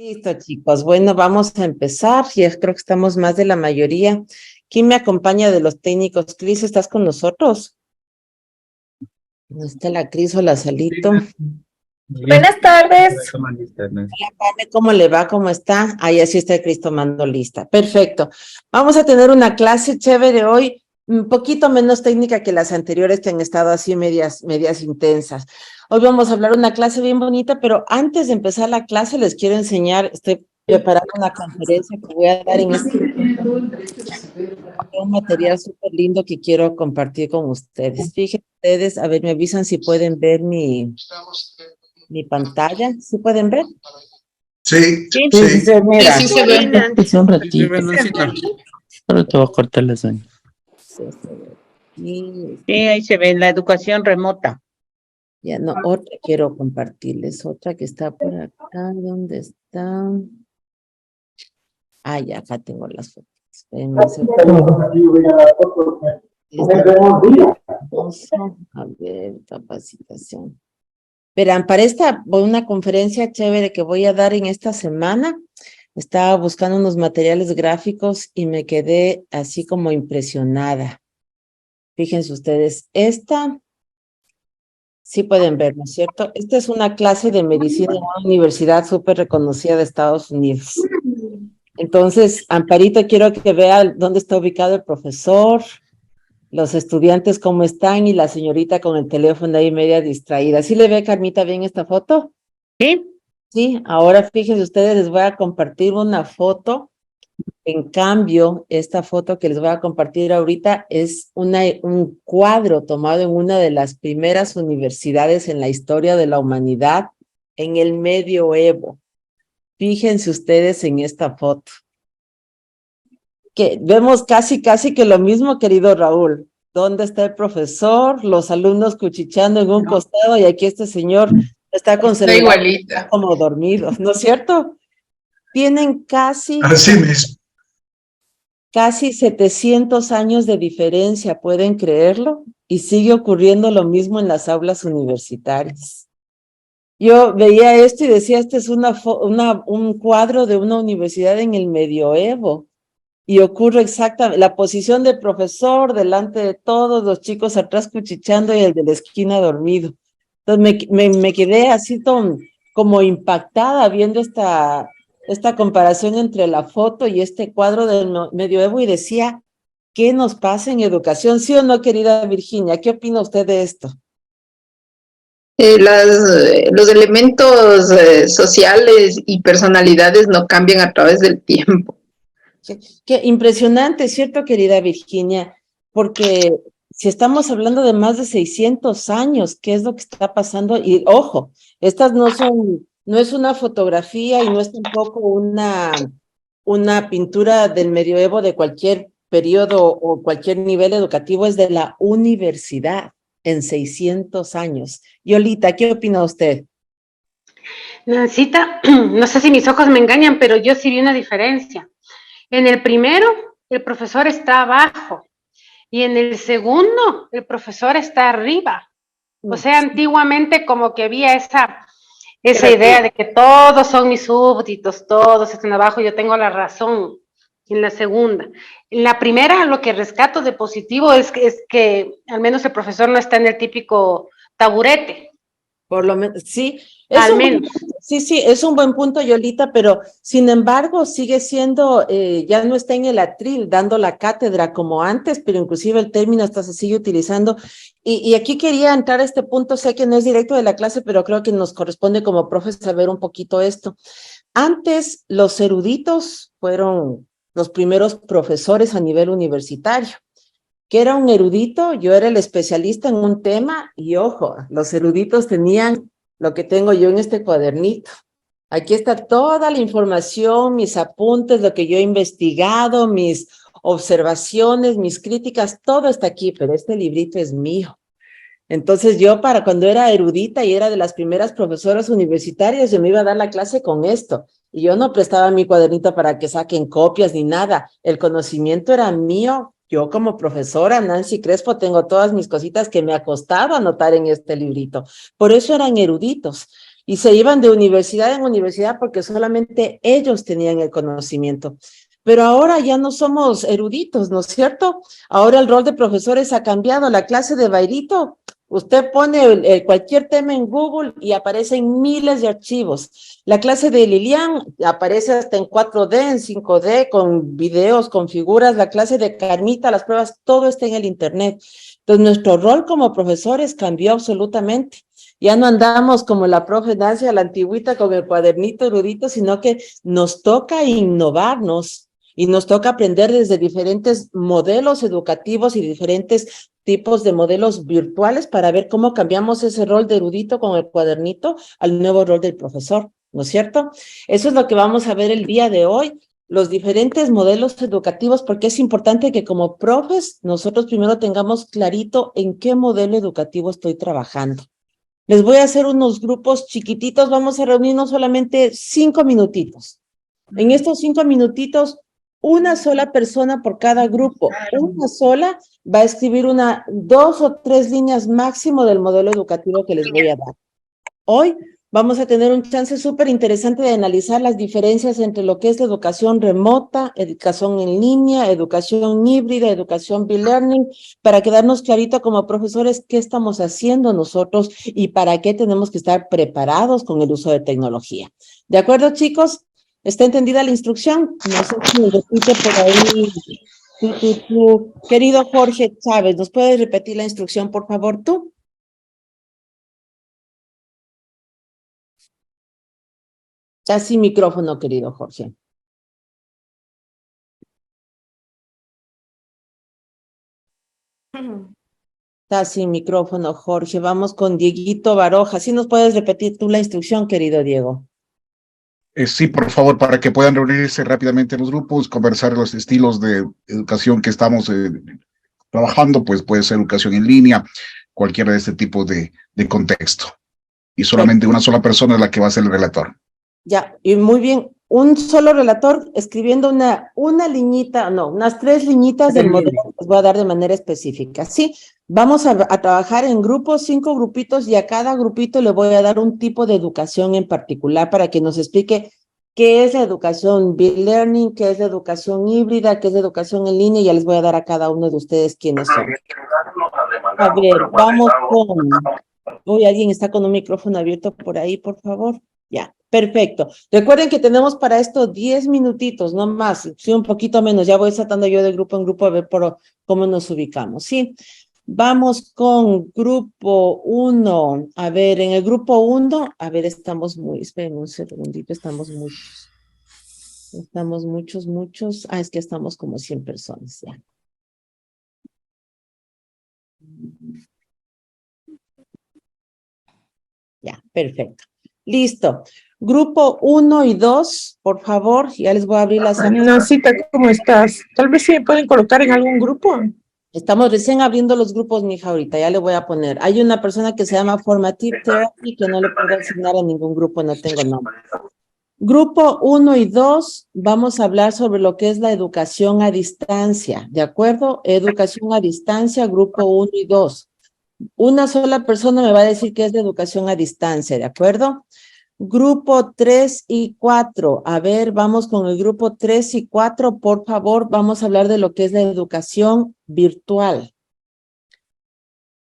Listo, chicos. Bueno, vamos a empezar. Ya creo que estamos más de la mayoría. ¿Quién me acompaña de los técnicos? Cris, ¿estás con nosotros? ¿No está la Cris o la Salito? Buenas tardes. Hola, Pane, ¿cómo le va? ¿Cómo está? Ahí así está Cris tomando lista. Perfecto. Vamos a tener una clase chévere hoy, un poquito menos técnica que las anteriores que han estado así medias intensas. Hoy vamos a hablar una clase bien bonita, pero antes de empezar la clase les quiero enseñar, estoy preparando una conferencia que voy a dar en un material súper lindo que quiero compartir con ustedes. Fíjense ustedes, a ver, me avisan si pueden ver mi pantalla. ¿Sí pueden ver? Sí, Sí, sí. se mira. Sí, se ve. Un ratito. Solo te voy a cortar las uñas. Sí, ahí se ve la educación remota. Ya no, otra quiero compartirles, otra que está por acá. ¿Dónde está? Ah, ya, acá tengo las fotos. Espérenme un segundo. A ver, capacitación. Verán, para una conferencia chévere que voy a dar en esta semana, estaba buscando unos materiales gráficos y me quedé así como impresionada. Fíjense ustedes, sí pueden ver, ¿no es cierto? Esta es una clase de medicina en una universidad súper reconocida de Estados Unidos. Entonces, Amparito, quiero que vea dónde está ubicado el profesor, los estudiantes cómo están y la señorita con el teléfono ahí media distraída. ¿Sí le ve, Carmita, bien esta foto? Sí. Sí, ahora fíjense ustedes, les voy a compartir una foto. En cambio, esta foto que les voy a compartir ahorita es un cuadro tomado en una de las primeras universidades en la historia de la humanidad, en el medioevo. Fíjense ustedes en esta foto. Que vemos casi que lo mismo, querido Raúl. ¿Dónde está el profesor? Los alumnos cuchicheando en un costado y aquí este señor está con Está celular igualita. como dormidos, ¿no es cierto? Tienen Así mismo. casi 700 años de diferencia, ¿pueden creerlo? Y sigue ocurriendo lo mismo en las aulas universitarias. Yo veía esto y decía, este es un cuadro de una universidad en el medioevo. Y ocurre exactamente, la posición del profesor delante de todos, los chicos atrás cuchicheando y el de la esquina dormido. Entonces me quedé así como impactada viendo esta comparación entre la foto y este cuadro del medioevo y decía, ¿qué nos pasa en educación? ¿Sí o no, querida Virginia? ¿Qué opina usted de esto? Los elementos sociales y personalidades no cambian a través del tiempo. Qué impresionante, ¿cierto, querida Virginia? Porque si estamos hablando de más de 600 años, ¿qué es lo que está pasando? Y ojo, estas no es una fotografía y no es tampoco una pintura del medioevo de cualquier periodo o cualquier nivel educativo, es de la universidad en 600 años. Yolita, ¿qué opina usted? Nancita, no sé si mis ojos me engañan, pero yo sí vi una diferencia. En el primero, el profesor está abajo y en el segundo, el profesor está arriba. O sea, antiguamente como que había esa idea de que todos son mis súbditos, todos están abajo, yo tengo la razón. En la segunda. En la primera, lo que rescato de positivo es que al menos el profesor no está en el típico taburete. Por lo menos, sí. Al menos. Sí, es un buen punto, Yolita, pero sin embargo sigue siendo, ya no está en el atril dando la cátedra como antes, pero inclusive el término hasta se sigue utilizando. Y aquí quería entrar a este punto, sé que no es directo de la clase, pero creo que nos corresponde como profes saber un poquito esto. Antes, los eruditos fueron los primeros profesores a nivel universitario. Que era un erudito, yo era el especialista en un tema y ojo, los eruditos tenían lo que tengo yo en este cuadernito. Aquí está toda la información, mis apuntes, lo que yo he investigado, mis observaciones, mis críticas, todo está aquí, pero este librito es mío. Entonces yo cuando era erudita y era de las primeras profesoras universitarias, yo me iba a dar la clase con esto. Y yo no prestaba mi cuadernito para que saquen copias ni nada. El conocimiento era mío. Yo como profesora, Nancy Crespo, tengo todas mis cositas que me ha costado anotar en este librito. Por eso eran eruditos. y se iban de universidad en universidad porque solamente ellos tenían el conocimiento. Pero ahora ya no somos eruditos, ¿no es cierto? Ahora el rol de profesores ha cambiado. La clase de Bairito, usted pone cualquier tema en Google y aparecen miles de archivos. La clase de Lilian aparece hasta en 4D, en 5D, con videos, con figuras. La clase de Carmita, las pruebas, todo está en el Internet. Entonces, nuestro rol como profesores cambió absolutamente. Ya no andamos como la profe Nancy a la antigüita con el cuadernito erudito, sino que nos toca innovarnos y nos toca aprender desde diferentes modelos educativos y diferentes tipos de modelos virtuales para ver cómo cambiamos ese rol de erudito con el cuadernito al nuevo rol del profesor, ¿no es cierto? Eso es lo que vamos a ver el día de hoy, los diferentes modelos educativos, porque es importante que como profes nosotros primero tengamos clarito en qué modelo educativo estoy trabajando. Les voy a hacer unos grupos chiquititos, vamos a reunirnos solamente 5 minutitos. En estos 5 minutitos, una sola persona por cada grupo, una sola va a escribir 2 o 3 líneas máximo del modelo educativo que les voy a dar. Hoy vamos a tener un chance súper interesante de analizar las diferencias entre lo que es la educación remota, educación en línea, educación híbrida, educación B-Learning, para quedarnos clarito como profesores qué estamos haciendo nosotros y para qué tenemos que estar preparados con el uso de tecnología. ¿De acuerdo, chicos? ¿Está entendida la instrucción? No sé si me repite por ahí. Querido Jorge Chávez, ¿nos puedes repetir la instrucción, por favor, tú? Está sin micrófono, querido Jorge. Está sin micrófono, Jorge. Vamos con Dieguito Baroja. ¿Sí nos puedes repetir tú la instrucción, querido Diego? Sí, por favor, para que puedan reunirse rápidamente en los grupos, conversar los estilos de educación que estamos trabajando, pues puede ser educación en línea, cualquiera de este tipo de contexto. Y solamente una sola persona es la que va a ser el relator. Ya, y muy bien. Un solo relator escribiendo una liñita, no, unas 3 liñitas del modelo que les voy a dar de manera específica. Sí, vamos a trabajar en grupos, 5 grupitos, y a cada grupito le voy a dar un tipo de educación en particular para que nos explique qué es la educación B-Learning, qué es la educación híbrida, qué es la educación en línea, y ya les voy a dar a cada uno de ustedes quiénes son. A ver, vamos con... Hoy alguien está con un micrófono abierto por ahí, por favor. Ya, perfecto. Recuerden que tenemos para esto 10 minutitos, no más, sí, un poquito menos. Ya voy saltando yo de grupo en grupo a ver cómo nos ubicamos, ¿sí? Vamos con grupo 1. A ver, en el grupo 1, a ver, esperen un segundito, estamos muchos. Ah, es que estamos como 100 personas, ya. Ya, perfecto. Listo. Grupo 1 y 2, por favor, ya les voy a abrir las... Nancyta, ¿cómo estás? Tal vez sí me pueden colocar en algún grupo. Estamos recién abriendo los grupos, mija, ahorita, ya le voy a poner. Hay una persona que se llama Formative Therapy que no le puedo asignar a ningún grupo, no tengo nombre. Grupo 1 y 2, vamos a hablar sobre lo que es la educación a distancia, ¿de acuerdo? Educación a distancia, grupo 1 y 2. Una sola persona me va a decir qué es la educación a distancia, ¿de acuerdo? Grupo 3 y 4. A ver, vamos con el grupo 3 y 4. Por favor, vamos a hablar de lo que es la educación virtual.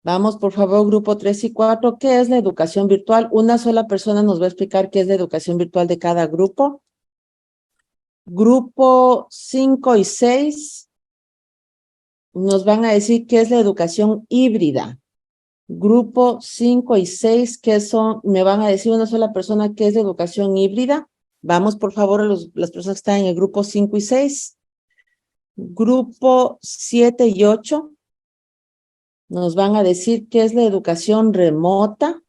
Vamos, por favor, grupo 3 y 4. ¿Qué es la educación virtual? Una sola persona nos va a explicar qué es la educación virtual de cada grupo. Grupo 5 y 6 nos van a decir qué es la educación híbrida. Grupo 5 y 6, ¿qué son? Me van a decir una sola persona qué es la educación híbrida. Vamos, por favor, a las personas que están en el grupo 5 y 6. Grupo 7 y 8 nos van a decir qué es la educación remota.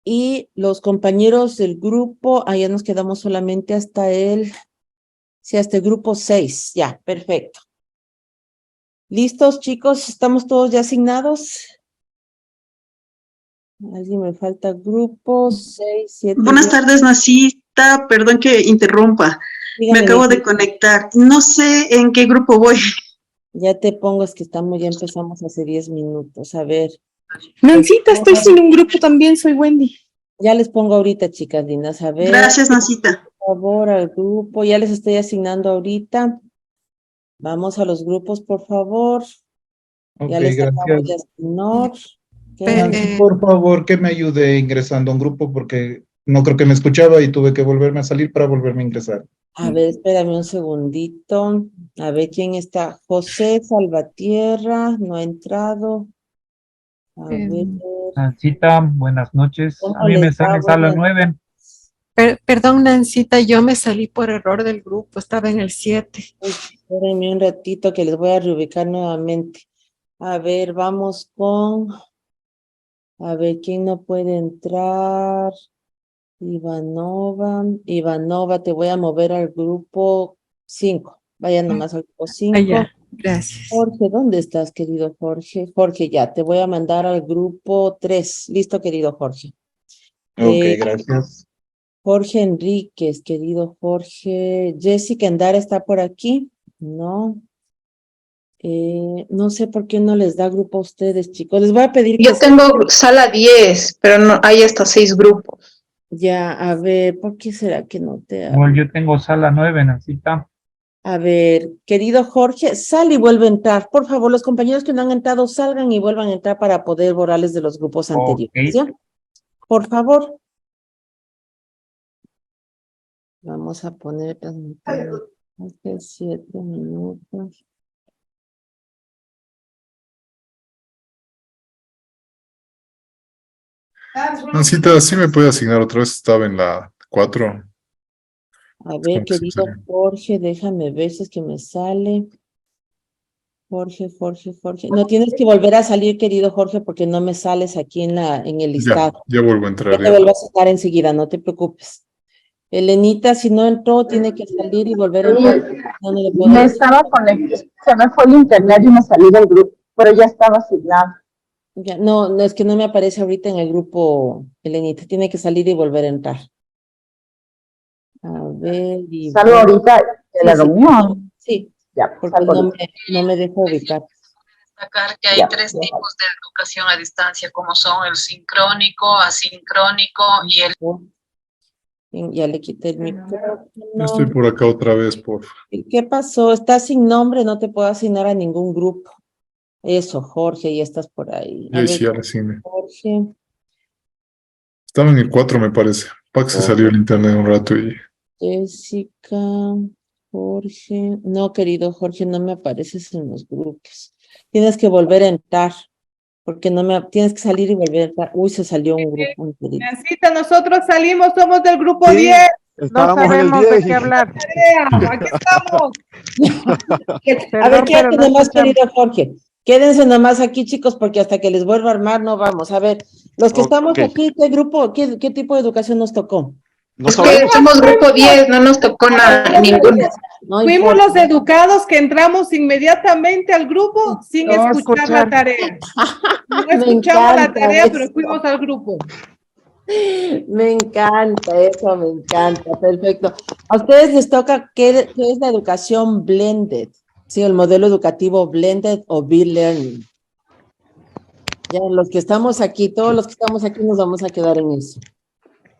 Y los compañeros del grupo, allá nos quedamos solamente hasta el grupo 6. Ya, perfecto. ¿Listos, chicos? ¿Estamos todos ya asignados? Alguien me falta grupo 6, 7... Buenas tardes, Nancyta. Perdón que interrumpa. Dígame, Me acabo de conectar. No sé en qué grupo voy. Ya te pongo, es que estamos, ya empezamos hace 10 minutos. A ver, Nancita, estoy sin un grupo también, soy Wendy. ya les pongo ahorita, chicas lindas. A ver, Gracias, Nancita. por favor, al grupo. Ya les estoy asignando ahorita. Vamos a los grupos, por favor. Ya Ok, les acabo de gracias. asignar. Nancy, por favor, que me ayude ingresando a un grupo porque no creo que me escuchaba y tuve que volverme a salir para volverme a ingresar. A ver, espérame un segundito. A ver quién está. José Salvatierra, no ha entrado. A ver. Nancita, buenas noches. ¿Cómo A mí me les va? sale sala Buenas- 9. Perdón, Nancita, yo me salí por error del grupo, estaba en el 7. Espérenme un ratito que les voy a reubicar nuevamente. A ver, vamos con... A ver, ¿quién no puede entrar? Ivanova, te voy a mover al grupo 5. Vaya nomás al grupo 5. Allá, gracias. Jorge, ¿dónde estás, querido Jorge? Jorge, ya, te voy a mandar al grupo 3. Listo, querido Jorge. Ok, gracias. Jorge Enríquez, querido Jorge. Jessica Endara está por aquí. No. No sé por qué no les da grupo a ustedes, chicos. Les voy a pedir que... Yo tengo sala 10, pero no hay hasta 6 grupos. Ya, a ver, ¿por qué será que no te... Igual yo tengo sala 9, Nancita. A ver, querido Jorge, sal y vuelve a entrar. Por favor, los compañeros que no han entrado, salgan y vuelvan a entrar para poder borrarles de los grupos anteriores. ¿Ya? Por favor. Vamos a poner... Hace 7 minutos. Nancita, ¿sí me puede asignar otra vez? Estaba en la 4. A ver, ¿Cómo que se querido sale? Jorge, déjame ver si es que me sale. Jorge. No tienes que volver a salir, querido Jorge, porque no me sales aquí en el listado. Ya vuelvo a Ya entrar. te Ya. vuelvo a sacar enseguida, no te preocupes. Elenita, si no entró, tiene que salir y volver a entrar. No, no le puedo Me decir. estaba conectando, se me fue el internet y me salí del grupo, pero ya estaba asignado. Ya, no, es que no me aparece ahorita en el grupo, Elenita. Tiene que salir y volver a entrar. A ver, y... Salgo ahorita de la Sí, reunión. Sí, Ya, porque salgo no ahorita. me deja ubicar. Destacar que hay Ya, 3 ya. tipos de educación a distancia, como son el sincrónico, asincrónico y el... Ya le quité el micrófono. Estoy por acá otra vez, por ¿Qué pasó? Estás sin nombre, no te puedo asignar a ningún grupo. Eso, Jorge, ya estás por ahí. A Ya ver, sí, ahora sí Jorge. Estaba en el 4, me parece. Pac se salió el internet un rato y... Jessica, Jorge. No, querido Jorge, no me apareces en los grupos. Tienes que volver a entrar, porque tienes que salir y volver a entrar. Uy, se salió un grupo enterito. Nancita, nosotros salimos, somos del grupo 10. No sabemos de qué hablar. Aquí estamos. A ver, quédate nomás, querido Jorge. Quédense nomás aquí, chicos, porque hasta que les vuelva a armar no vamos. A ver, los que estamos aquí, ¿qué grupo, qué tipo de educación nos tocó? Es que somos grupo 10, no nos tocó ninguna. No Fuimos importa. los educados que entramos inmediatamente al grupo sin No escuchar la tarea. No Me escuchamos la encanta tarea, eso. pero fuimos al grupo. Me encanta eso, me encanta, perfecto. A ustedes les toca, ¿qué es la educación blended? Sí, el modelo educativo blended o B-Learning. Ya, los que estamos aquí, todos los que estamos aquí nos vamos a quedar en eso.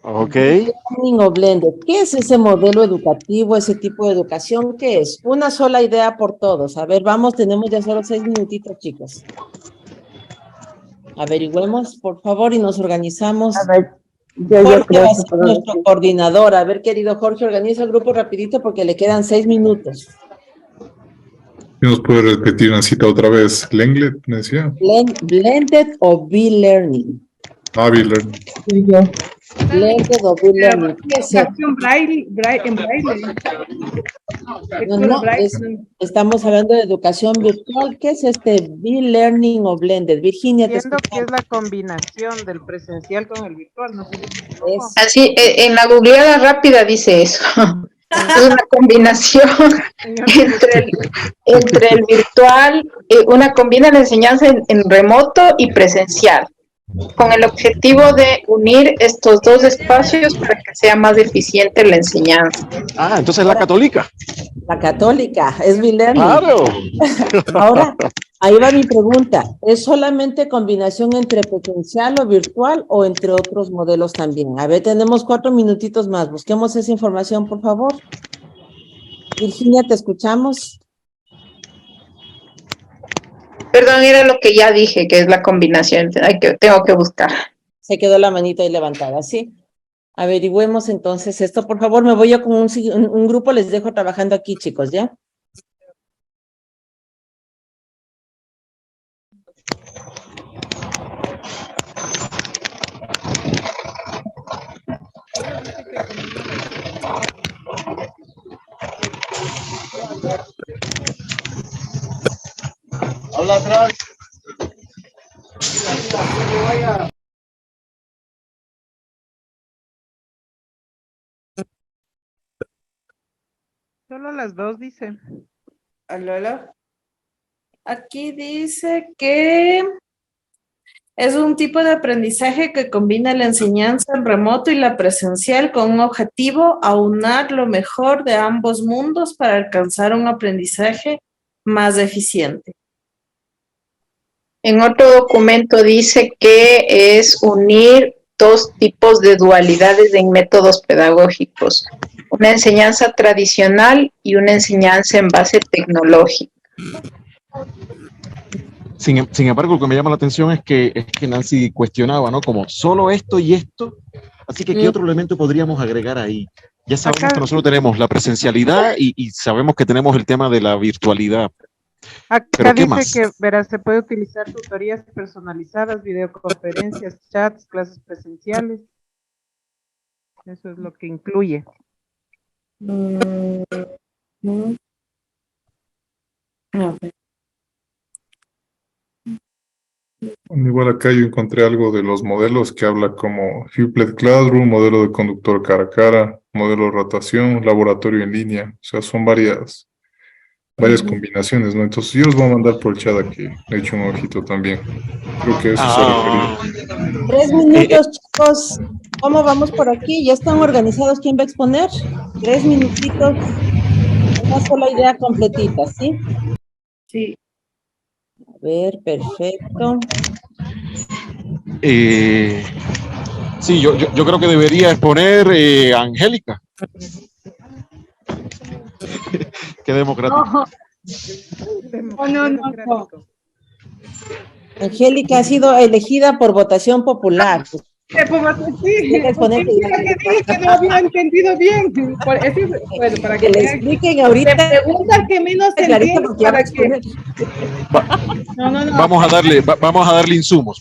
Ok. Learning o blended. ¿Qué es ese modelo educativo, ese tipo de educación? ¿Qué es? Una sola idea por todos. A ver, vamos, tenemos ya solo 6 minutitos, chicos. Averigüemos, por favor, y nos organizamos. A ver, yo Jorge creo va a que ser puedo nuestro decir. coordinador. A ver, querido Jorge, organiza el grupo rapidito porque le quedan 6 minutos. ¿Sí nos puede repetir, Nancita, otra vez? ¿Lenglet, me decía? Blended o B-Learning. Biller. Blended o B-Learning. ¿Qué es eso? Educación braille, en braille. No, estamos hablando de educación virtual. ¿Qué es este B-Learning o blended? Virginia, te Entiendo que escuchamos. es la combinación del presencial con el virtual, no sé si me equivoco. Así, en la googleada rápida dice eso. Es una combinación entre el virtual, una combina la enseñanza en remoto y presencial. Con el objetivo de unir estos dos espacios para que sea más eficiente la enseñanza. Ah, entonces la católica. La católica, es Villermo. Claro. Ahora, ahí va mi pregunta. ¿Es solamente combinación entre presencial o virtual o entre otros modelos también? A ver, tenemos 4 minutitos más. Busquemos esa información, por favor. Virginia, te escuchamos. Perdón, era lo que ya dije, que es la combinación. Tengo que buscar. Se quedó la manita ahí levantada, ¿sí? Averigüemos entonces esto. Por favor, me voy yo con un grupo, les dejo trabajando aquí, chicos, ¿ya? Habla atrás. Solo las dos, dice. Aló. Aquí dice que es un tipo de aprendizaje que combina la enseñanza en remoto y la presencial con un objetivo: aunar lo mejor de ambos mundos para alcanzar un aprendizaje más eficiente. En otro documento dice que es unir dos tipos de dualidades en métodos pedagógicos, una enseñanza tradicional y una enseñanza en base tecnológica. Sin embargo, lo que me llama la atención es que Nancy cuestionaba, ¿no? Como solo esto y esto. Así que, ¿qué otro elemento podríamos agregar ahí? Ya sabemos que nosotros tenemos la presencialidad y sabemos que tenemos el tema de la virtualidad. Acá ¿Pero qué dice más? que, verás, se puede utilizar tutorías personalizadas, videoconferencias, chats, clases presenciales. Eso es lo que incluye. Igual acá yo encontré algo de los modelos que habla como Hublet Classroom, modelo de conductor cara a cara, modelo de rotación, laboratorio en línea. O sea, son varias combinaciones, ¿no? Entonces yo los voy a mandar por el chat aquí. Le echo un ojito también. Creo que eso se refería. 3 minutos, chicos. ¿Cómo vamos por aquí? ¿Ya están organizados? ¿Quién va a exponer? 3 minutitos. Una sola idea completita, ¿sí? Sí. A ver, perfecto. Sí, yo creo que debería exponer Angélica. Qué democrático. No. Angélica ha sido elegida por votación popular. Sí, que no había entendido bien. Bueno, para que le expliquen ahorita. Me pregunta que menos entiendo para que... Vamos a darle insumos.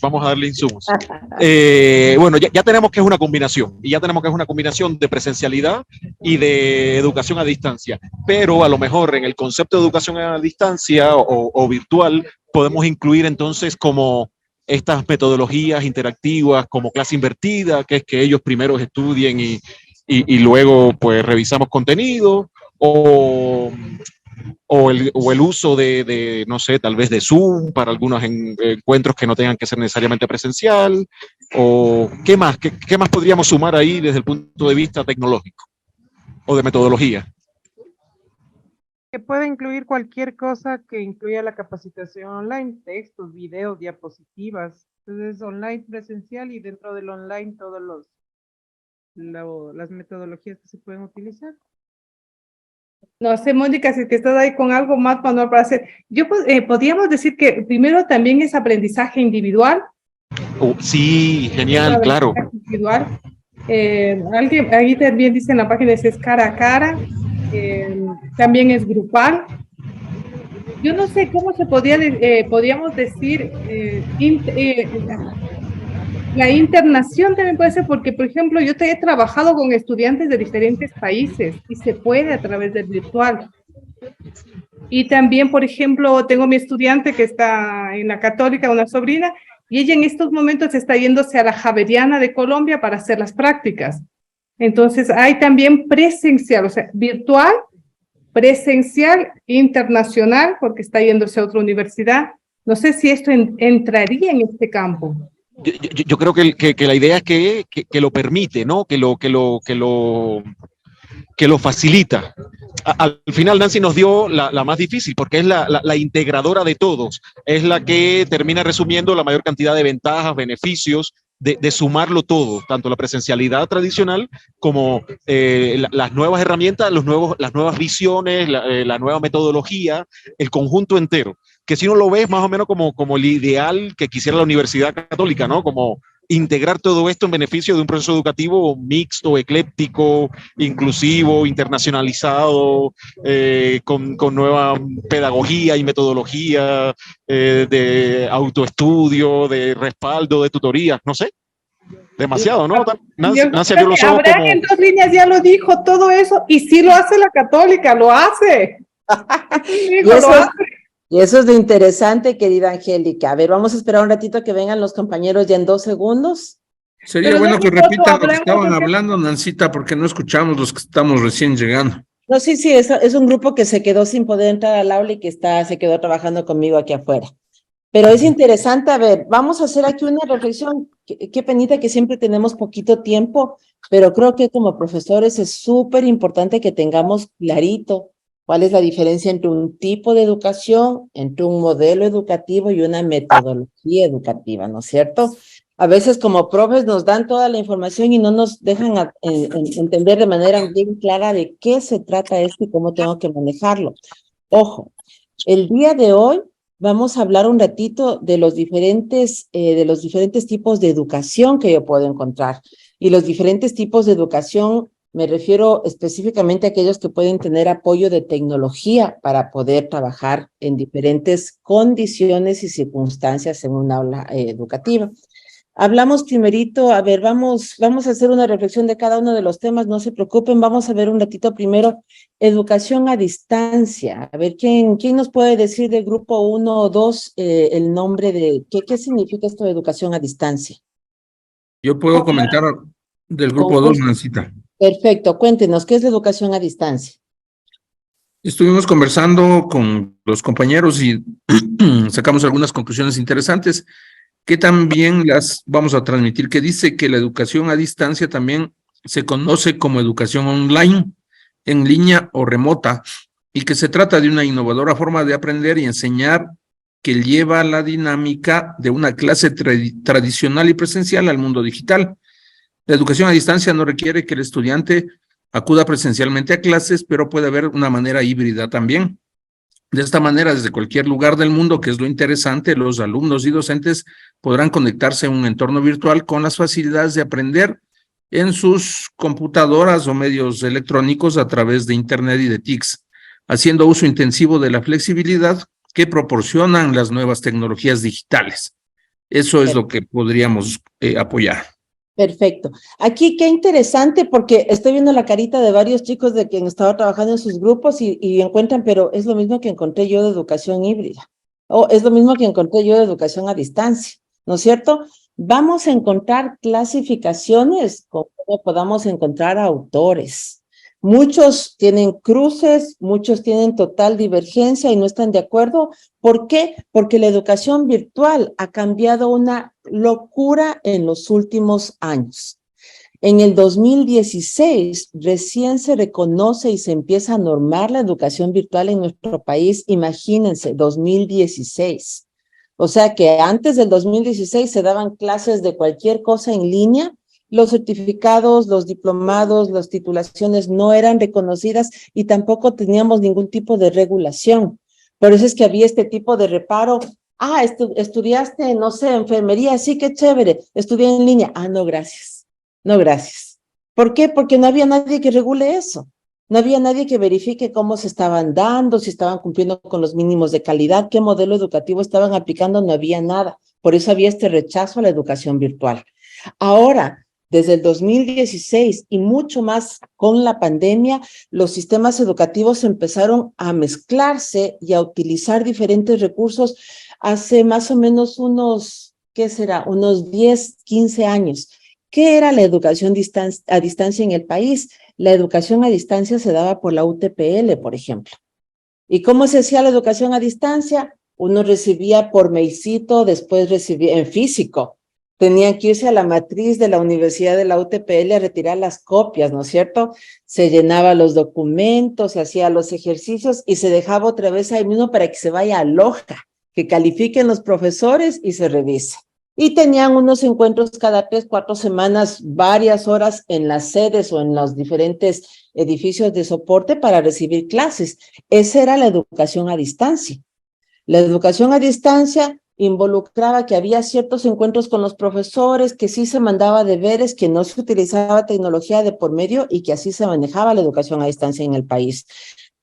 Bueno, ya tenemos que es una combinación, y ya tenemos que es una combinación de presencialidad y de educación a distancia, pero a lo mejor en el concepto de educación a distancia o virtual podemos incluir entonces como estas metodologías interactivas como clase invertida, que es que ellos primero estudien y luego pues revisamos contenido, o el uso de, no sé, tal vez de Zoom para algunos encuentros que no tengan que ser necesariamente presencial, o ¿qué más? ¿Qué más podríamos sumar ahí desde el punto de vista tecnológico o de metodología? Que puede incluir cualquier cosa que incluya la capacitación online, textos, videos, diapositivas. Entonces, online, presencial, y dentro del online todas las metodologías que se pueden utilizar. No sé, Mónica, si que estás ahí con algo más manual para hacer. Podríamos decir que primero también es aprendizaje individual. Sí, genial, claro. Individual. Alguien ahí también dice en la página si es cara a cara. También es grupal. Yo no sé cómo se podríamos decir la internación también puede ser, porque por ejemplo yo he trabajado con estudiantes de diferentes países y se puede a través del virtual. Y también, por ejemplo, tengo mi estudiante que está en la Católica, una sobrina, y ella en estos momentos está yéndose a la Javeriana de Colombia para hacer las prácticas. Entonces hay también presencial, o sea, virtual, presencial, internacional, porque está yéndose a otra universidad. No sé si esto entraría en este campo. Yo creo que la idea es que lo permite, ¿no? Que lo facilita. Al final Nancy nos dio la más difícil porque es la integradora de todos, es la que termina resumiendo la mayor cantidad de ventajas, beneficios de sumarlo todo, tanto la presencialidad tradicional como las nuevas herramientas, las nuevas visiones, la nueva metodología, el conjunto entero, que si uno lo ve es más o menos como el ideal que quisiera la Universidad Católica, ¿no? Como integrar todo esto en beneficio de un proceso educativo mixto, ecléptico, inclusivo, internacionalizado, con nueva pedagogía y metodología, de autoestudio, de respaldo, de tutorías, no sé. Demasiado, ¿no? Nancy abrió los ojos Abraham en 2 líneas ya lo dijo, todo eso, y sí lo hace la Católica, lo hace. Y eso es lo interesante, querida Angélica. A ver, vamos a esperar un ratito que vengan los compañeros ya en 2 segundos. Sería bueno que repitan lo que estaban hablando, Nancita, porque no escuchamos los que estamos recién llegando. No, sí, es un grupo que se quedó sin poder entrar al aula y que se quedó trabajando conmigo aquí afuera. Pero es interesante, a ver, vamos a hacer aquí una reflexión. Qué penita que siempre tenemos poquito tiempo, pero creo que como profesores es súper importante que tengamos clarito cuál es la diferencia entre un tipo de educación, entre un modelo educativo y una metodología educativa, ¿no es cierto? A veces como profes nos dan toda la información y no nos dejan entender de manera bien clara de qué se trata esto y cómo tengo que manejarlo. Ojo, el día de hoy vamos a hablar un ratito de los diferentes tipos de educación que yo puedo encontrar. Y los diferentes tipos de educación me refiero específicamente a aquellos que pueden tener apoyo de tecnología para poder trabajar en diferentes condiciones y circunstancias en una aula educativa. Hablamos primerito, a ver, vamos a hacer una reflexión de cada uno de los temas, no se preocupen, vamos a ver un ratito primero educación a distancia. A ver, ¿quién nos puede decir del grupo 1 o 2 el nombre de qué significa esto de educación a distancia? Yo puedo comentar del grupo 2, Nancita. Perfecto, cuéntenos, ¿qué es la educación a distancia? Estuvimos conversando con los compañeros y sacamos algunas conclusiones interesantes que también las vamos a transmitir, que dice que la educación a distancia también se conoce como educación online, en línea o remota, y que se trata de una innovadora forma de aprender y enseñar que lleva la dinámica de una clase tradicional y presencial al mundo digital. La educación a distancia no requiere que el estudiante acuda presencialmente a clases, pero puede haber una manera híbrida también. De esta manera, desde cualquier lugar del mundo, que es lo interesante, los alumnos y docentes podrán conectarse en un entorno virtual con las facilidades de aprender en sus computadoras o medios electrónicos a través de Internet y de TICs, haciendo uso intensivo de la flexibilidad que proporcionan las nuevas tecnologías digitales. Eso es lo que podríamos apoyar. Perfecto. Aquí qué interesante porque estoy viendo la carita de varios chicos de quien estaba trabajando en sus grupos y encuentran, pero es lo mismo que encontré yo de educación híbrida, o es lo mismo que encontré yo de educación a distancia, ¿no es cierto? Vamos a encontrar clasificaciones como podamos encontrar autores. Muchos tienen cruces, muchos tienen total divergencia y no están de acuerdo. ¿Por qué? Porque la educación virtual ha cambiado una locura en los últimos años. En el 2016 recién se reconoce y se empieza a normar la educación virtual en nuestro país. Imagínense, 2016. O sea que antes del 2016 se daban clases de cualquier cosa en línea. Los certificados, los diplomados, las titulaciones no eran reconocidas y tampoco teníamos ningún tipo de regulación. Por eso es que había este tipo de reparo. Ah, estudiaste, no sé, enfermería, sí, qué chévere. Estudié en línea. Ah, no, gracias. No, gracias. ¿Por qué? Porque no había nadie que regule eso. No había nadie que verifique cómo se estaban dando, si estaban cumpliendo con los mínimos de calidad, qué modelo educativo estaban aplicando, no había nada. Por eso había este rechazo a la educación virtual. Ahora, desde el 2016 y mucho más con la pandemia, los sistemas educativos empezaron a mezclarse y a utilizar diferentes recursos hace más o menos unos, ¿qué será? Unos 10, 15 años. ¿Qué era la educación a distancia en el país? La educación a distancia se daba por la UTPL, por ejemplo. ¿Y cómo se hacía la educación a distancia? Uno recibía por mailcito, después recibía en físico. tenían que irse a la matriz de la Universidad de la UTPL a retirar las copias, ¿no es cierto? Se llenaba los documentos, se hacía los ejercicios y se dejaba otra vez ahí mismo para que se vaya a Loja, que califiquen los profesores y se revise. Y tenían unos encuentros cada 3, 4 semanas, varias horas en las sedes o en los diferentes edificios de soporte para recibir clases. Esa era la educación a distancia. La educación a distancia involucraba que había ciertos encuentros con los profesores, que sí se mandaba deberes, que no se utilizaba tecnología de por medio y que así se manejaba la educación a distancia en el país.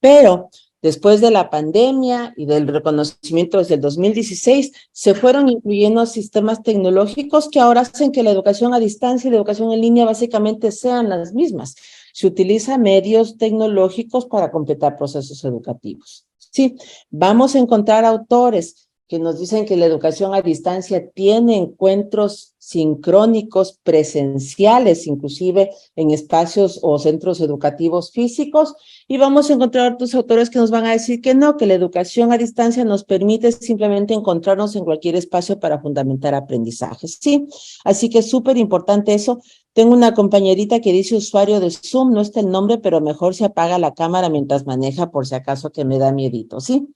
Pero después de la pandemia y del reconocimiento desde el 2016, se fueron incluyendo sistemas tecnológicos que ahora hacen que la educación a distancia y la educación en línea básicamente sean las mismas. Se utiliza medios tecnológicos para completar procesos educativos. Sí, vamos a encontrar autores que nos dicen que la educación a distancia tiene encuentros sincrónicos presenciales, inclusive en espacios o centros educativos físicos, y vamos a encontrar otros autores que nos van a decir que no, que la educación a distancia nos permite simplemente encontrarnos en cualquier espacio para fundamentar aprendizajes. Sí, así que es súper importante eso. Tengo una compañerita que dice usuario de Zoom, no está el nombre, pero mejor se apaga la cámara mientras maneja por si acaso que me da miedito, ¿sí?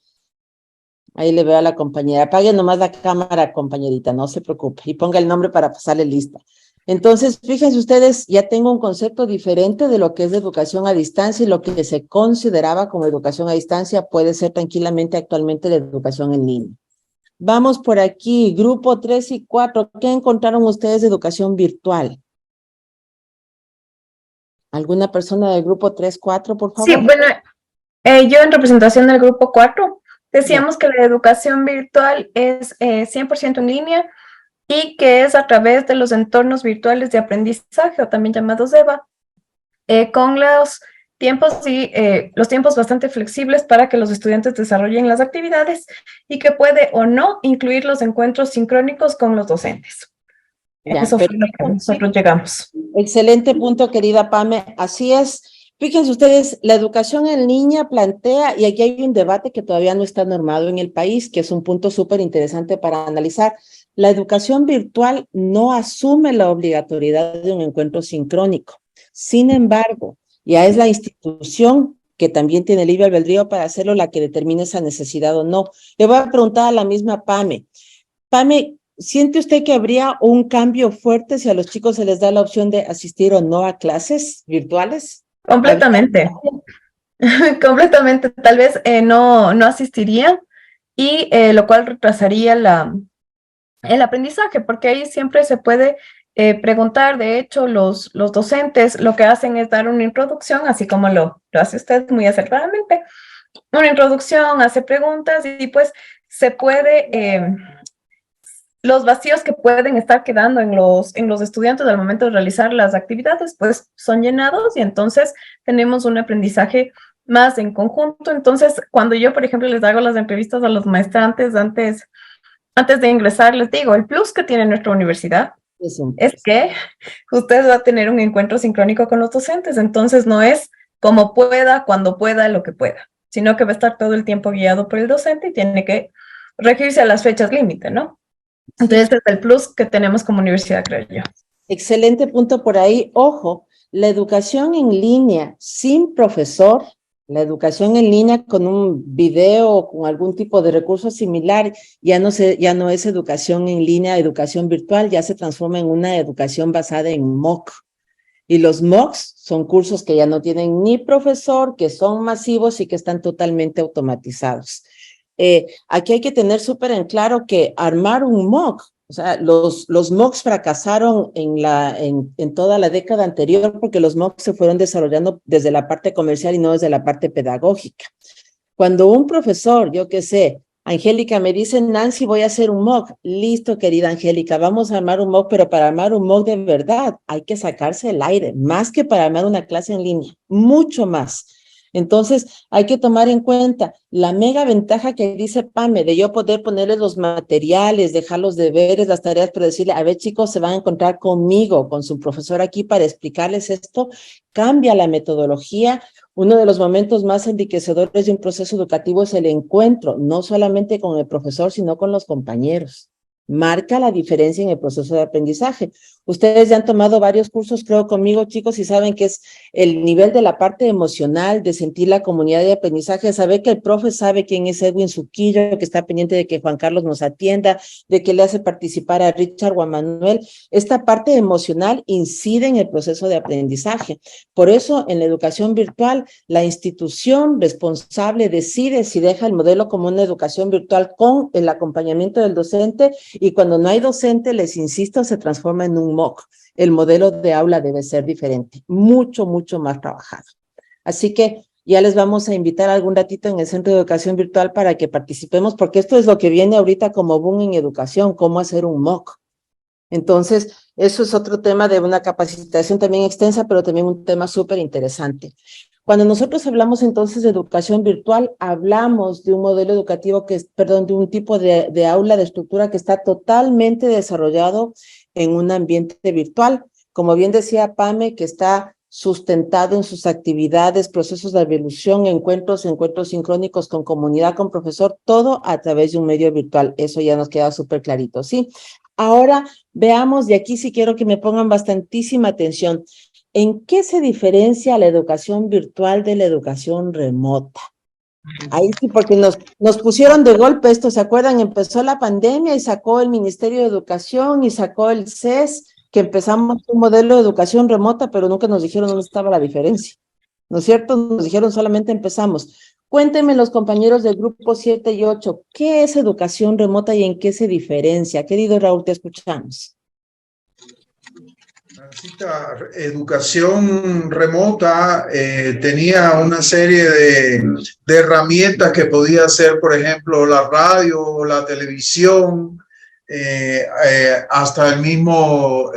Ahí le veo a la compañera. Apague nomás la cámara, compañerita, no se preocupe. Y ponga el nombre para pasarle lista. Entonces, fíjense ustedes, ya tengo un concepto diferente de lo que es de educación a distancia y lo que se consideraba como educación a distancia puede ser tranquilamente actualmente la educación en línea. Vamos por aquí, grupo 3 y 4. ¿Qué encontraron ustedes de educación virtual? ¿Alguna persona del grupo 3, 4, por favor? Sí, bueno, yo en representación del grupo 4, decíamos que la educación virtual es 100% en línea y que es a través de los entornos virtuales de aprendizaje, o también llamados EVA, con los tiempos bastante flexibles para que los estudiantes desarrollen las actividades y que puede o no incluir los encuentros sincrónicos con los docentes. Ya, eso fue lo que nosotros llegamos. Excelente punto, querida Pame. Así es. Fíjense ustedes, la educación en línea plantea, y aquí hay un debate que todavía no está normado en el país, que es un punto súper interesante para analizar. La educación virtual no asume la obligatoriedad de un encuentro sincrónico. Sin embargo, ya es la institución que también tiene libre albedrío para hacerlo la que determine esa necesidad o no. Le voy a preguntar a la misma Pame. Pame, ¿siente usted que habría un cambio fuerte si a los chicos se les da la opción de asistir o no a clases virtuales? Completamente. Completamente. Tal vez no asistirían y lo cual retrasaría el aprendizaje, porque ahí siempre se puede preguntar. De hecho, los docentes lo que hacen es dar una introducción, así como lo hace usted muy acertadamente. Una introducción, hace preguntas y pues se puede... los vacíos que pueden estar quedando en los estudiantes al momento de realizar las actividades, pues son llenados y entonces tenemos un aprendizaje más en conjunto. Entonces, cuando yo, por ejemplo, les hago las entrevistas a los maestrantes antes de ingresar, les digo, el plus que tiene nuestra universidad es que usted va a tener un encuentro sincrónico con los docentes. Entonces, no es como pueda, cuando pueda, lo que pueda, sino que va a estar todo el tiempo guiado por el docente y tiene que regirse a las fechas límite, ¿no? Entonces, este es el plus que tenemos como universidad, creo yo. Excelente punto por ahí. Ojo, la educación en línea sin profesor, la educación en línea con un video o con algún tipo de recurso similar, ya no es educación en línea, educación virtual, ya se transforma en una educación basada en MOOC. Y los MOOCs son cursos que ya no tienen ni profesor, que son masivos y que están totalmente automatizados. Aquí hay que tener súper en claro que armar un MOOC, o sea, los MOOCs fracasaron en toda la década anterior porque los MOOCs se fueron desarrollando desde la parte comercial y no desde la parte pedagógica. Cuando un profesor, yo qué sé, Angélica me dice, Nancy, voy a hacer un MOOC. Listo, querida Angélica, vamos a armar un MOOC, pero para armar un MOOC de verdad hay que sacarse el aire, más que para armar una clase en línea, mucho más. Entonces, hay que tomar en cuenta la mega ventaja que dice Pame, de yo poder ponerles los materiales, dejar los deberes, las tareas, pero decirle, a ver, chicos, se van a encontrar conmigo, con su profesor aquí para explicarles esto, cambia la metodología. Uno de los momentos más enriquecedores de un proceso educativo es el encuentro, no solamente con el profesor, sino con los compañeros. marca la diferencia en el proceso de aprendizaje. Ustedes ya han tomado varios cursos, creo, conmigo, chicos, y saben que es el nivel de la parte emocional, de sentir la comunidad de aprendizaje, saber que el profe sabe quién es Edwin Suquillo, que está pendiente de que Juan Carlos nos atienda, de que le hace participar a Richard o a Manuel. Esta parte emocional incide en el proceso de aprendizaje. Por eso, en la educación virtual, la institución responsable decide si deja el modelo como una educación virtual con el acompañamiento del docente, y cuando no hay docente, les insisto, se transforma en un MOOC. El modelo de aula debe ser diferente, mucho, mucho más trabajado. Así que ya les vamos a invitar algún ratito en el Centro de Educación Virtual para que participemos, porque esto es lo que viene ahorita como boom en educación, cómo hacer un MOOC. Entonces, eso es otro tema de una capacitación también extensa, pero también un tema súper interesante. Cuando nosotros hablamos entonces de educación virtual, hablamos de un modelo educativo que es, perdón, de un tipo de aula de estructura que está totalmente desarrollado en un ambiente virtual. Como bien decía Pame, que está sustentado en sus actividades, procesos de evolución, encuentros sincrónicos con comunidad, con profesor, todo a través de un medio virtual. Eso ya nos queda súper clarito, ¿sí? Ahora veamos, y aquí sí quiero que me pongan bastantísima atención, ¿en qué se diferencia la educación virtual de la educación remota? Ahí sí, porque nos pusieron de golpe esto, ¿se acuerdan? Empezó la pandemia y sacó el Ministerio de Educación y sacó el CES, que empezamos un modelo de educación remota, pero nunca nos dijeron dónde estaba la diferencia, ¿no es cierto? Nos dijeron solamente empezamos. Cuéntenme los compañeros del grupo 7 y 8, ¿qué es educación remota y en qué se diferencia? Querido Raúl, te escuchamos. Educación remota tenía una serie de herramientas que podía hacer, por ejemplo, la radio, la televisión, hasta el mismo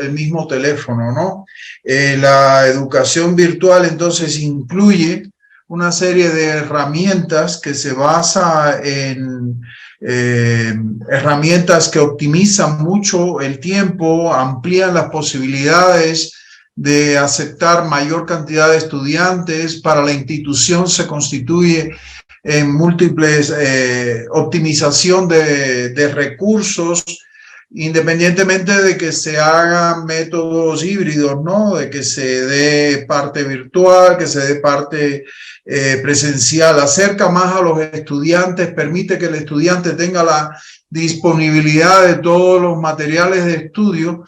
teléfono, ¿no? La educación virtual entonces incluye una serie de herramientas que se basa en herramientas que optimizan mucho el tiempo, amplían las posibilidades de aceptar mayor cantidad de estudiantes. Para la institución se constituye en múltiples optimización de recursos, independientemente de que se hagan métodos híbridos, ¿no? De que se dé parte virtual, que se dé parte presencial. Acerca más a los estudiantes, permite que el estudiante tenga la disponibilidad de todos los materiales de estudio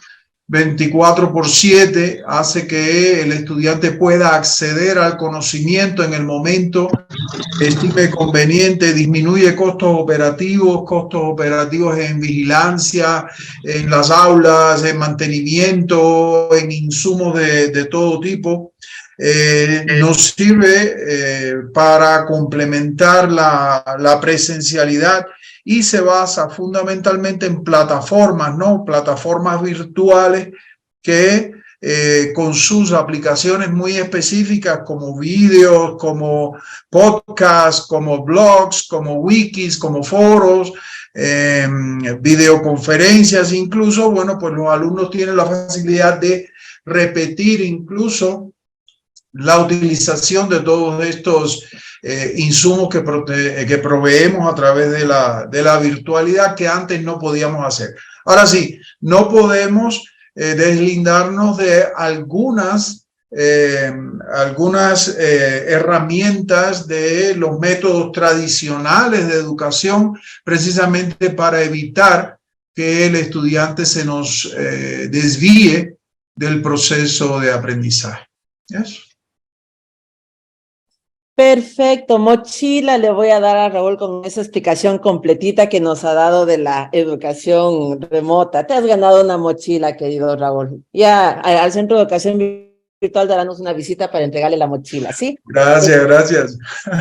24/7, hace que el estudiante pueda acceder al conocimiento en el momento que estime conveniente, disminuye costos operativos en vigilancia, en las aulas, en mantenimiento, en insumos de todo tipo. Nos sirve para complementar la presencialidad y se basa fundamentalmente en plataformas, ¿no? Plataformas virtuales que con sus aplicaciones muy específicas como vídeos, como podcasts, como blogs, como wikis, como foros, videoconferencias incluso, bueno, pues los alumnos tienen la facilidad de repetir incluso la utilización de todos estos insumos que proveemos a través de la virtualidad que antes no podíamos hacer. Ahora sí, no podemos deslindarnos de algunas herramientas de los métodos tradicionales de educación, precisamente para evitar que el estudiante se nos desvíe del proceso de aprendizaje. ¿Yes? Perfecto, mochila le voy a dar a Raúl con esa explicación completita que nos ha dado de la educación remota. Te has ganado una mochila, querido Raúl. Ya al Centro de Educación Virtual darnos una visita para entregarle la mochila, ¿sí? Gracias.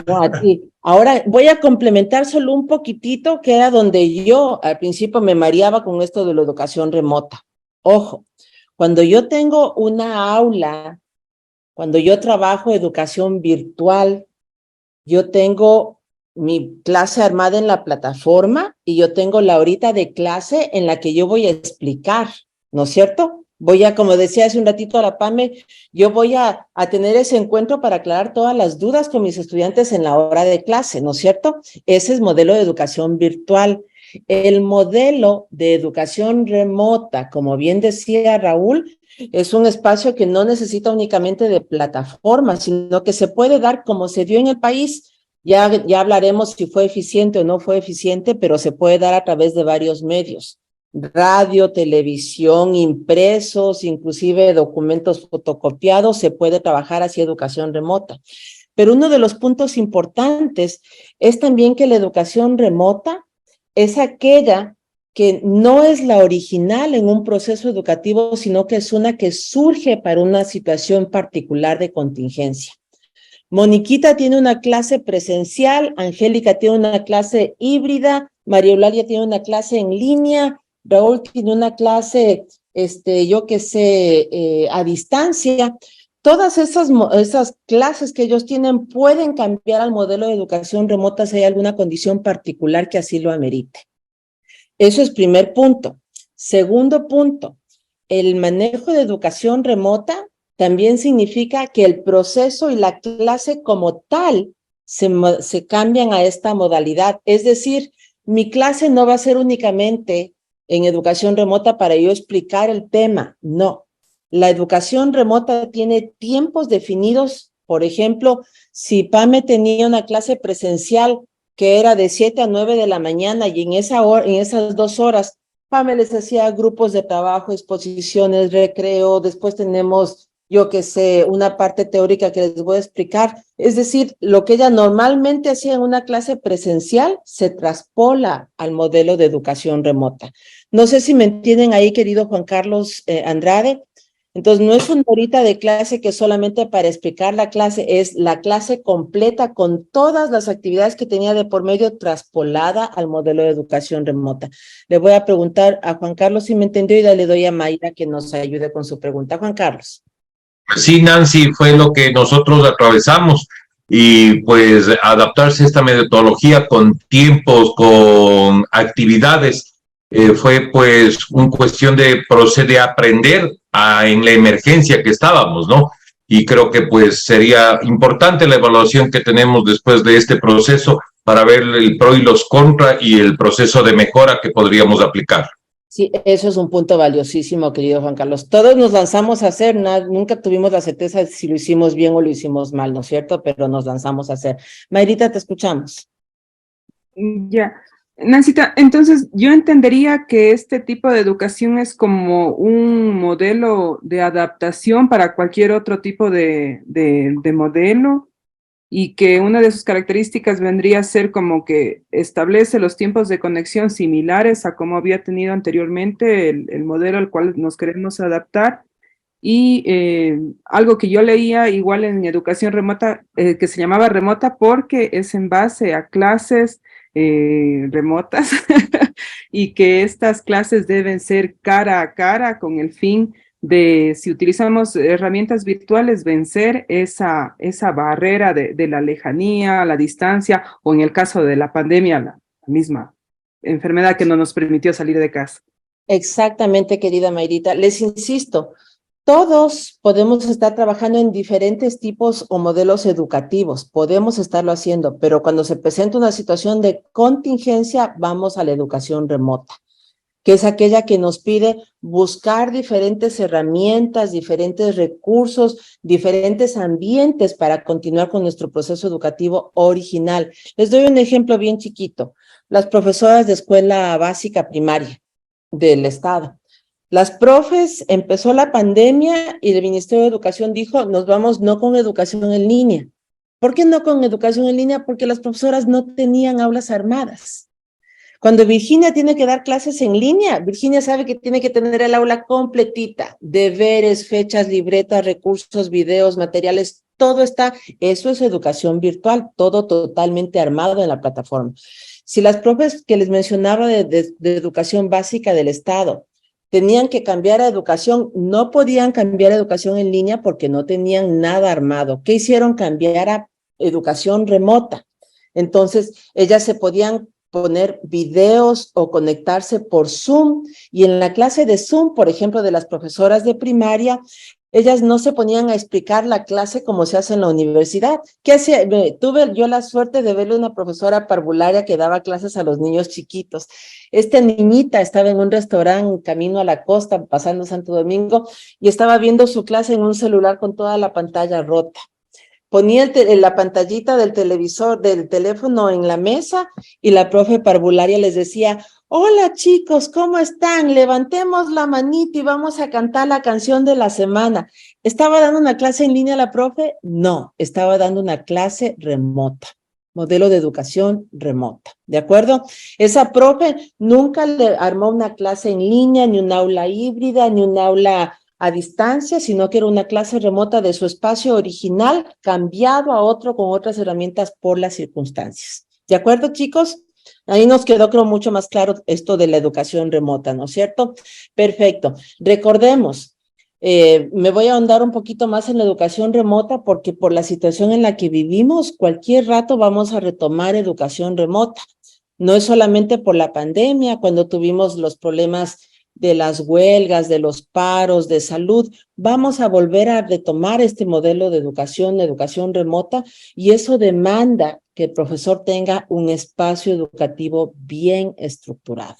No, a ti. Ahora voy a complementar solo un poquitito, que era donde yo al principio me mareaba con esto de la educación remota. Ojo, cuando yo tengo una aula, cuando yo trabajo educación virtual, yo tengo mi clase armada en la plataforma y yo tengo la horita de clase en la que yo voy a explicar, ¿no es cierto? Voy a, como decía hace un ratito a la Pame, yo voy a tener ese encuentro para aclarar todas las dudas con mis estudiantes en la hora de clase, ¿no es cierto? Ese es modelo de educación virtual. El modelo de educación remota, como bien decía Raúl, es un espacio que no necesita únicamente de plataformas, sino que se puede dar como se dio en el país. Ya hablaremos si fue eficiente o no fue eficiente, pero se puede dar a través de varios medios. Radio, televisión, impresos, inclusive documentos fotocopiados, se puede trabajar hacia educación remota. Pero uno de los puntos importantes es también que la educación remota es aquella que no es la original en un proceso educativo, sino que es una que surge para una situación particular de contingencia. Moniquita tiene una clase presencial, Angélica tiene una clase híbrida, María Eulalia tiene una clase en línea, Raúl tiene una clase, a distancia. Todas esas clases que ellos tienen pueden cambiar al modelo de educación remota si hay alguna condición particular que así lo amerite. Eso es primer punto. Segundo punto, el manejo de educación remota también significa que el proceso y la clase como tal se cambian a esta modalidad. Es decir, mi clase no va a ser únicamente en educación remota para yo explicar el tema, no. La educación remota tiene tiempos definidos. Por ejemplo, si Pame tenía una clase presencial que era de 7 a 9 de la mañana y en esas 2 horas, Pame les hacía grupos de trabajo, exposiciones, recreo, después tenemos, una parte teórica que les voy a explicar. Es decir, lo que ella normalmente hacía en una clase presencial se traspola al modelo de educación remota. No sé si me entienden ahí, querido Juan Carlos Andrade. Entonces, no es una horita de clase que solamente para explicar la clase, es la clase completa con todas las actividades que tenía de por medio traspolada al modelo de educación remota. Le voy a preguntar a Juan Carlos si me entendió y le doy a Mayra que nos ayude con su pregunta. Juan Carlos. Sí, Nancy, fue lo que nosotros atravesamos y pues adaptarse a esta metodología con tiempos, con actividades, fue pues una cuestión de proceder a aprender en la emergencia que estábamos, ¿no? Y creo que pues sería importante la evaluación que tenemos después de este proceso para ver el pro y los contra y el proceso de mejora que podríamos aplicar. Sí, eso es un punto valiosísimo, querido Juan Carlos. Todos nos lanzamos a hacer, nunca tuvimos la certeza de si lo hicimos bien o lo hicimos mal, ¿no es cierto? Pero nos lanzamos a hacer. Mayrita, te escuchamos. Ya. Nancita, entonces yo entendería que este tipo de educación es como un modelo de adaptación para cualquier otro tipo de modelo y que una de sus características vendría a ser como que establece los tiempos de conexión similares a como había tenido anteriormente el modelo al cual nos queremos adaptar. Y algo que yo leía igual en educación remota, que se llamaba remota porque es en base a clases remotas y que estas clases deben ser cara a cara con el fin de, si utilizamos herramientas virtuales, vencer esa barrera de la lejanía, la distancia, o en el caso de la pandemia, la misma enfermedad que no nos permitió salir de casa. Exactamente, querida Mayrita. Les insisto, todos podemos estar trabajando en diferentes tipos o modelos educativos, podemos estarlo haciendo, pero cuando se presenta una situación de contingencia, vamos a la educación remota, que es aquella que nos pide buscar diferentes herramientas, diferentes recursos, diferentes ambientes para continuar con nuestro proceso educativo original. Les doy un ejemplo bien chiquito. Las profesoras de escuela básica primaria del Estado. Las profes, empezó la pandemia y el Ministerio de Educación dijo, nos vamos no con educación en línea. ¿Por qué no con educación en línea? Porque las profesoras no tenían aulas armadas. Cuando Virginia tiene que dar clases en línea, Virginia sabe que tiene que tener el aula completita, deberes, fechas, libretas, recursos, videos, materiales, todo está, eso es educación virtual, todo totalmente armado en la plataforma. Si las profes que les mencionaba de educación básica del Estado tenían que cambiar a educación, no podían cambiar a educación en línea porque no tenían nada armado. ¿Qué hicieron? Cambiar a educación remota. Entonces, ellas se podían poner videos o conectarse por Zoom, y en la clase de Zoom, por ejemplo, de las profesoras de primaria, ellas no se ponían a explicar la clase como se hace en la universidad. ¿Qué hacía? Tuve yo la suerte de verle una profesora parvularia que daba clases a los niños chiquitos. Esta niñita estaba en un restaurante camino a la costa, pasando Santo Domingo, y estaba viendo su clase en un celular con toda la pantalla rota. Ponía la pantallita del televisor, del teléfono en la mesa, y la profe parvularia les decía: hola chicos, ¿cómo están? Levantemos la manita y vamos a cantar la canción de la semana. ¿Estaba dando una clase en línea la profe? No, estaba dando una clase remota, modelo de educación remota, ¿de acuerdo? Esa profe nunca le armó una clase en línea, ni un aula híbrida, ni un aula a distancia, sino que era una clase remota de su espacio original, cambiado a otro con otras herramientas por las circunstancias. ¿De acuerdo, chicos? Ahí nos quedó, creo, mucho más claro esto de la educación remota, ¿no es cierto? Perfecto. Recordemos, me voy a ahondar un poquito más en la educación remota porque por la situación en la que vivimos, cualquier rato vamos a retomar educación remota. No es solamente por la pandemia, cuando tuvimos los problemas de las huelgas, de los paros, de salud, vamos a volver a retomar este modelo de educación remota, y eso demanda que el profesor tenga un espacio educativo bien estructurado.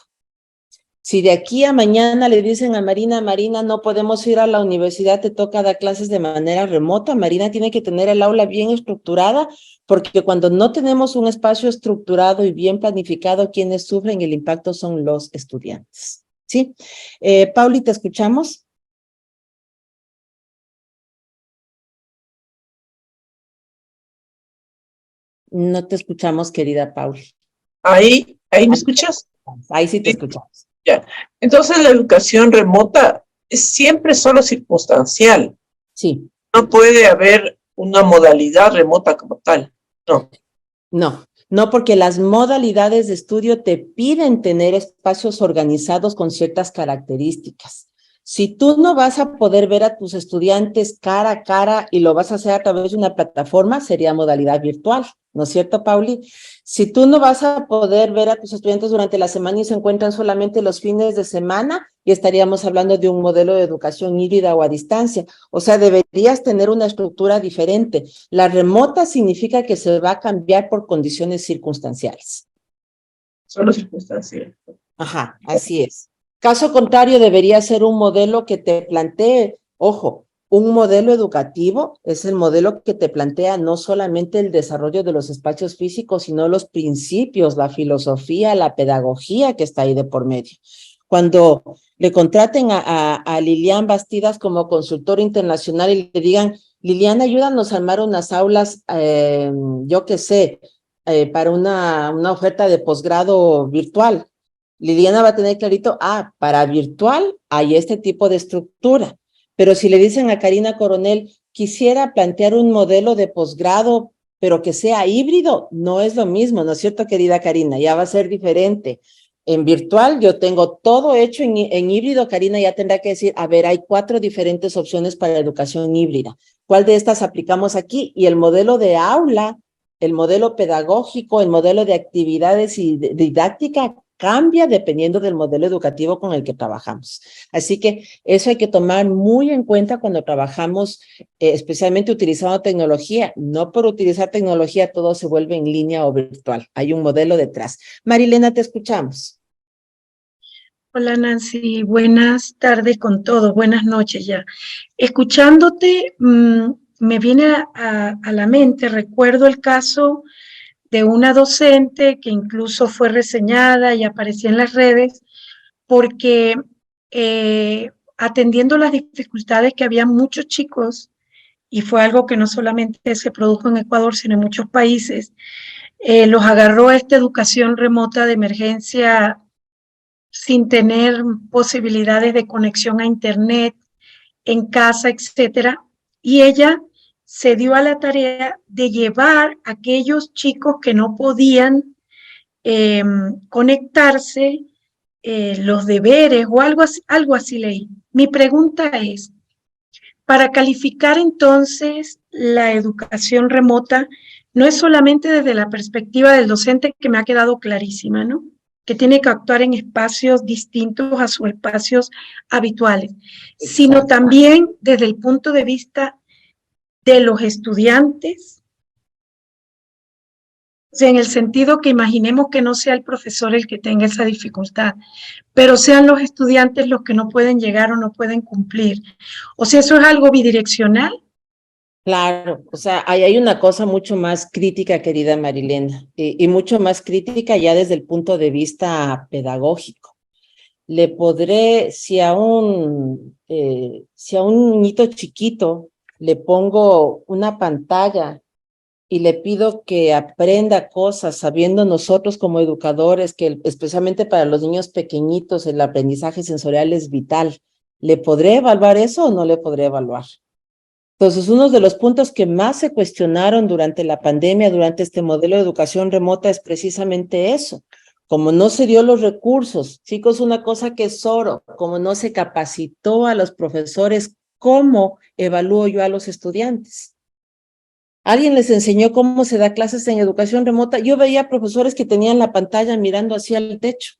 Si de aquí a mañana le dicen a Marina, Marina, no podemos ir a la universidad, te toca dar clases de manera remota, Marina tiene que tener el aula bien estructurada, porque cuando no tenemos un espacio estructurado y bien planificado, quienes sufren el impacto son los estudiantes. ¿Sí? Pauli, ¿te escuchamos? No te escuchamos, querida Pauli. ¿Ahí me escuchas? Ahí sí te escuchamos. Ya. Entonces la educación remota es siempre solo circunstancial. Sí. No puede haber una modalidad remota como tal. No. No, porque las modalidades de estudio te piden tener espacios organizados con ciertas características. Si tú no vas a poder ver a tus estudiantes cara a cara y lo vas a hacer a través de una plataforma, sería modalidad virtual, ¿no es cierto, Pauli? Si tú no vas a poder ver a tus estudiantes durante la semana y se encuentran solamente los fines de semana, y estaríamos hablando de un modelo de educación híbrida o a distancia. O sea, deberías tener una estructura diferente. La remota significa que se va a cambiar por condiciones circunstanciales. Solo circunstancial. Ajá, así es. Caso contrario, debería ser un modelo que te plantee, ojo, un modelo educativo es el modelo que te plantea no solamente el desarrollo de los espacios físicos, sino los principios, la filosofía, la pedagogía que está ahí de por medio. Cuando le contraten a Lilian Bastidas como consultora internacional y le digan, Lilian, ayúdanos a armar unas aulas, yo qué sé, para una oferta de posgrado virtual. Liliana va a tener clarito, para virtual hay este tipo de estructura. Pero si le dicen a Karina Coronel, quisiera plantear un modelo de posgrado, pero que sea híbrido, no es lo mismo, ¿no es cierto, querida Karina? Ya va a ser diferente. En virtual yo tengo todo hecho en híbrido, Karina ya tendrá que decir, a ver, hay 4 diferentes opciones para educación híbrida. ¿Cuál de estas aplicamos aquí? Y el modelo de aula, el modelo pedagógico, el modelo de actividades y didáctica cambia dependiendo del modelo educativo con el que trabajamos. Así que eso hay que tomar muy en cuenta cuando trabajamos, especialmente utilizando tecnología. No por utilizar tecnología todo se vuelve en línea o virtual. Hay un modelo detrás. Marilena, te escuchamos. Hola Nancy, buenas tardes con todos, buenas noches ya. Escuchándote, me viene a la mente, recuerdo el caso de una docente que incluso fue reseñada y aparecía en las redes porque atendiendo las dificultades que había muchos chicos, y fue algo que no solamente se produjo en Ecuador, sino en muchos países, los agarró esta educación remota de emergencia sin tener posibilidades de conexión a internet, en casa, etcétera, y ella se dio a la tarea de llevar a aquellos chicos que no podían conectarse, los deberes o algo así leí. Mi pregunta es, para calificar entonces la educación remota, no es solamente desde la perspectiva del docente, que me ha quedado clarísima, ¿no? que tiene que actuar en espacios distintos a sus espacios habituales, sino también desde el punto de vista de los estudiantes, o sea, en el sentido que imaginemos que no sea el profesor el que tenga esa dificultad, pero sean los estudiantes los que no pueden llegar o no pueden cumplir. O sea, eso es algo bidireccional. Claro, o sea, ahí hay una cosa mucho más crítica, querida Marilena, y mucho más crítica ya desde el punto de vista pedagógico. Le podré, si a un niñito chiquito le pongo una pantalla y le pido que aprenda cosas, sabiendo nosotros como educadores que especialmente para los niños pequeñitos el aprendizaje sensorial es vital, ¿le podré evaluar eso o no le podré evaluar? Entonces, uno de los puntos que más se cuestionaron durante la pandemia, durante este modelo de educación remota, es precisamente eso. Como no se dio los recursos, chicos, una cosa que es oro, como no se capacitó a los profesores, ¿cómo evalúo yo a los estudiantes? ¿Alguien les enseñó cómo se da clases en educación remota? Yo veía profesores que tenían la pantalla mirando hacia el techo.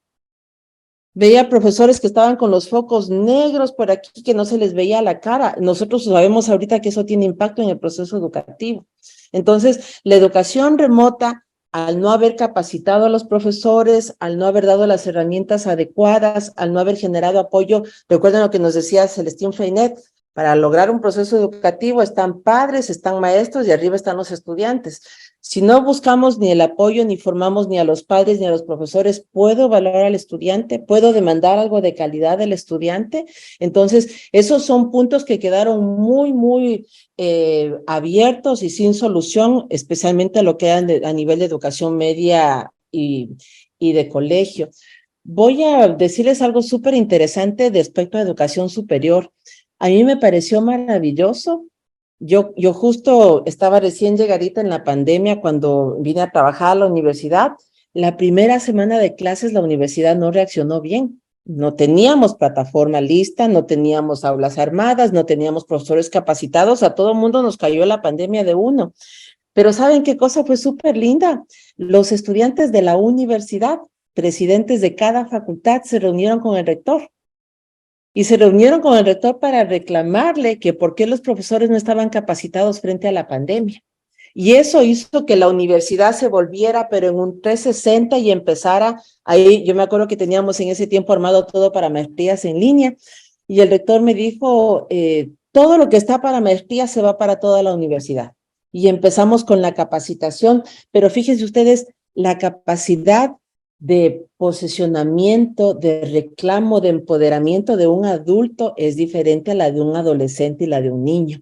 Veía profesores que estaban con los focos negros por aquí, que no se les veía la cara. Nosotros sabemos ahorita que eso tiene impacto en el proceso educativo. Entonces, la educación remota, al no haber capacitado a los profesores, al no haber dado las herramientas adecuadas, al no haber generado apoyo, recuerden lo que nos decía Celestín Freinet, para lograr un proceso educativo están padres, están maestros y arriba están los estudiantes. Si no buscamos ni el apoyo, ni formamos ni a los padres ni a los profesores, ¿puedo evaluar al estudiante? ¿Puedo demandar algo de calidad del estudiante? Entonces, esos son puntos que quedaron muy abiertos y sin solución, especialmente a lo que eran a nivel de educación media y de colegio. Voy a decirles algo súper interesante respecto a educación superior. A mí me pareció maravilloso. Yo justo estaba recién llegadita en la pandemia cuando vine a trabajar a la universidad. La primera semana de clases la universidad no reaccionó bien. No teníamos plataforma lista, no teníamos aulas armadas, no teníamos profesores capacitados. A todo mundo nos cayó la pandemia de uno. Pero ¿saben qué cosa fue súper linda? Los estudiantes de la universidad, presidentes de cada facultad, se reunieron con el rector. Y se reunieron con el rector para reclamarle que por qué los profesores no estaban capacitados frente a la pandemia. Y eso hizo que la universidad se volviera, pero en un 360 y empezara, ahí yo me acuerdo que teníamos en ese tiempo armado todo para maestrías en línea, y el rector me dijo, todo lo que está para maestría se va para toda la universidad. Y empezamos con la capacitación, pero fíjense ustedes, la capacidad de posicionamiento, de reclamo, de empoderamiento de un adulto es diferente a la de un adolescente y la de un niño.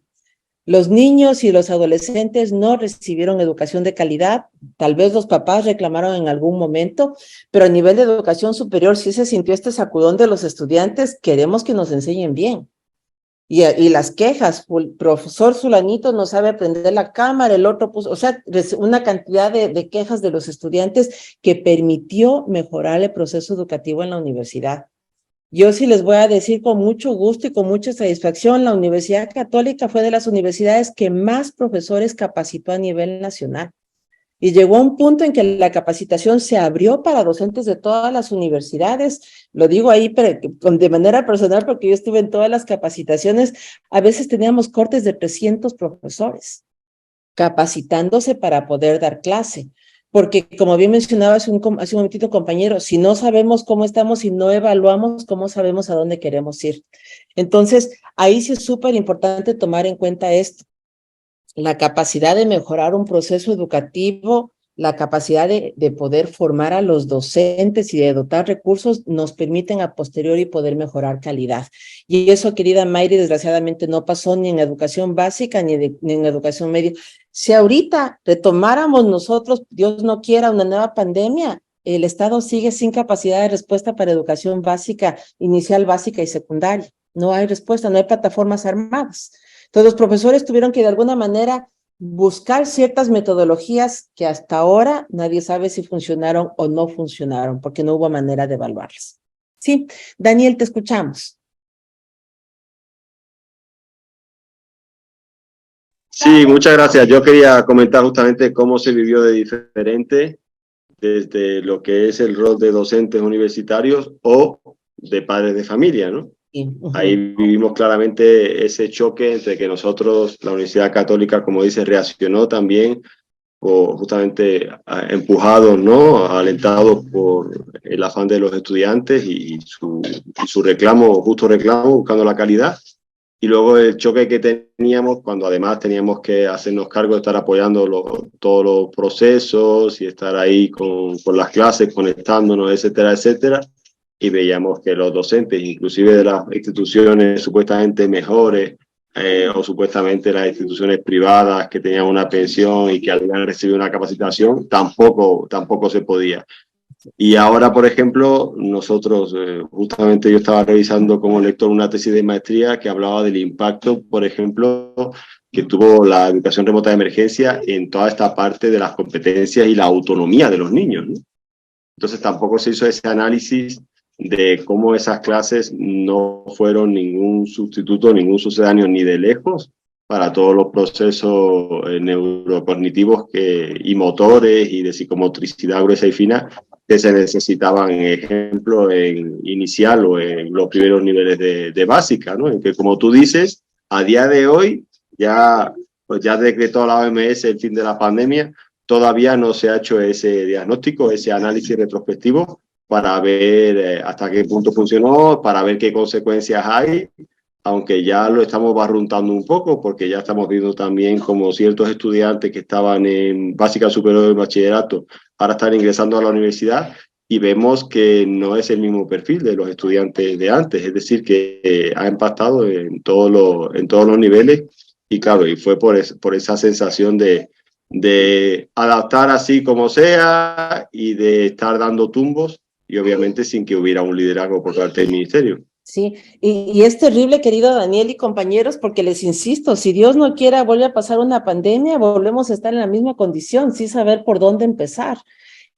Los niños y los adolescentes no recibieron educación de calidad, tal vez los papás reclamaron en algún momento, pero a nivel de educación superior sí se sintió este sacudón de los estudiantes, queremos que nos enseñen bien. Y las quejas, el profesor Sulanito no sabe prender la cámara, el otro puso, o sea, una cantidad de quejas de los estudiantes que permitió mejorar el proceso educativo en la universidad. Yo sí les voy a decir con mucho gusto y con mucha satisfacción, la Universidad Católica fue de las universidades que más profesores capacitó a nivel nacional. Y llegó a un punto en que la capacitación se abrió para docentes de todas las universidades. Lo digo ahí de manera personal porque yo estuve en todas las capacitaciones. A veces teníamos cortes de 300 profesores capacitándose para poder dar clase. Porque como bien mencionaba hace un momentito compañero, si no sabemos cómo estamos y no evaluamos, ¿cómo sabemos a dónde queremos ir? Entonces, ahí sí es súper importante tomar en cuenta esto. La capacidad de mejorar un proceso educativo, la capacidad de poder formar a los docentes y de dotar recursos nos permiten a posteriori poder mejorar calidad. Y eso, querida Mayri, desgraciadamente no pasó ni en educación básica ni en educación media. Si ahorita retomáramos nosotros, Dios no quiera, una nueva pandemia, el Estado sigue sin capacidad de respuesta para educación básica, inicial, básica y secundaria. No hay respuesta, no hay plataformas armadas. Entonces, los profesores tuvieron que de alguna manera buscar ciertas metodologías que hasta ahora nadie sabe si funcionaron o no funcionaron, porque no hubo manera de evaluarlas. Sí, Daniel, te escuchamos. Sí, muchas gracias. Yo quería comentar justamente cómo se vivió de diferente desde lo que es el rol de docentes universitarios o de padres de familia, ¿no? Ahí vivimos claramente ese choque entre que nosotros, la Universidad Católica, como dice, reaccionó también, o justamente empujados, ¿no? Alentados por el afán de los estudiantes y su reclamo, justo reclamo, buscando la calidad. Y luego el choque que teníamos cuando además teníamos que hacernos cargo de estar apoyando todos los procesos y estar ahí con las clases, conectándonos, etcétera, etcétera. Y veíamos que los docentes, inclusive de las instituciones supuestamente mejores o supuestamente las instituciones privadas que tenían una pensión y que habían recibido una capacitación, tampoco se podía. Y ahora, por ejemplo, nosotros, justamente yo estaba revisando como lector una tesis de maestría que hablaba del impacto, por ejemplo, que tuvo la educación remota de emergencia en toda esta parte de las competencias y la autonomía de los niños, ¿no? Entonces tampoco se hizo ese análisis de cómo esas clases no fueron ningún sustituto, ningún sucedáneo ni de lejos para todos los procesos neurocognitivos y motores y de psicomotricidad gruesa y fina que se necesitaban, ejemplo, en inicial o en los primeros niveles de básica, ¿no? En que, como tú dices, a día de hoy ya decretó la OMS el fin de la pandemia, todavía no se ha hecho ese diagnóstico, ese análisis retrospectivo para ver hasta qué punto funcionó, para ver qué consecuencias hay, aunque ya lo estamos barruntando un poco, porque ya estamos viendo también como ciertos estudiantes que estaban en básica superior del bachillerato, ahora están ingresando a la universidad y vemos que no es el mismo perfil de los estudiantes de antes, es decir, que ha impactado en todos los niveles y claro, y fue por esa sensación de adaptar así como sea y de estar dando tumbos y obviamente sin que hubiera un liderazgo por parte del ministerio. Sí, y es terrible, querido Daniel y compañeros, porque les insisto, si Dios no quiera vuelve a pasar una pandemia, volvemos a estar en la misma condición, sin saber por dónde empezar.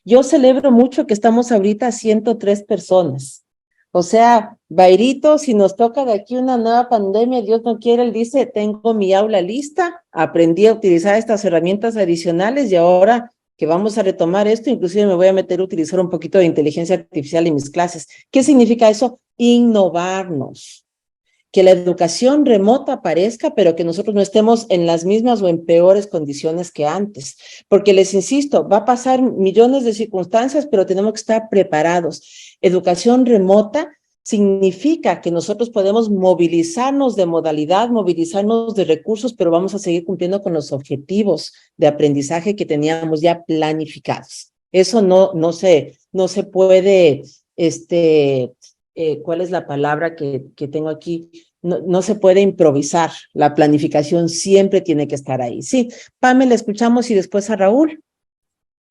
Yo celebro mucho que estamos ahorita a 103 personas. O sea, Bairito, si nos toca de aquí una nueva pandemia, Dios no quiere, él dice, tengo mi aula lista, aprendí a utilizar estas herramientas adicionales y ahora que vamos a retomar esto, inclusive me voy a meter a utilizar un poquito de inteligencia artificial en mis clases. ¿Qué significa eso? Innovarnos. Que la educación remota aparezca, pero que nosotros no estemos en las mismas o en peores condiciones que antes. Porque les insisto, va a pasar millones de circunstancias, pero tenemos que estar preparados. Educación remota significa que nosotros podemos movilizarnos de modalidad, movilizarnos de recursos, pero vamos a seguir cumpliendo con los objetivos de aprendizaje que teníamos ya planificados. Eso no se puede, ¿cuál es la palabra que tengo aquí? No se puede improvisar. La planificación siempre tiene que estar ahí. Sí, Pamela, escuchamos y después a Raúl.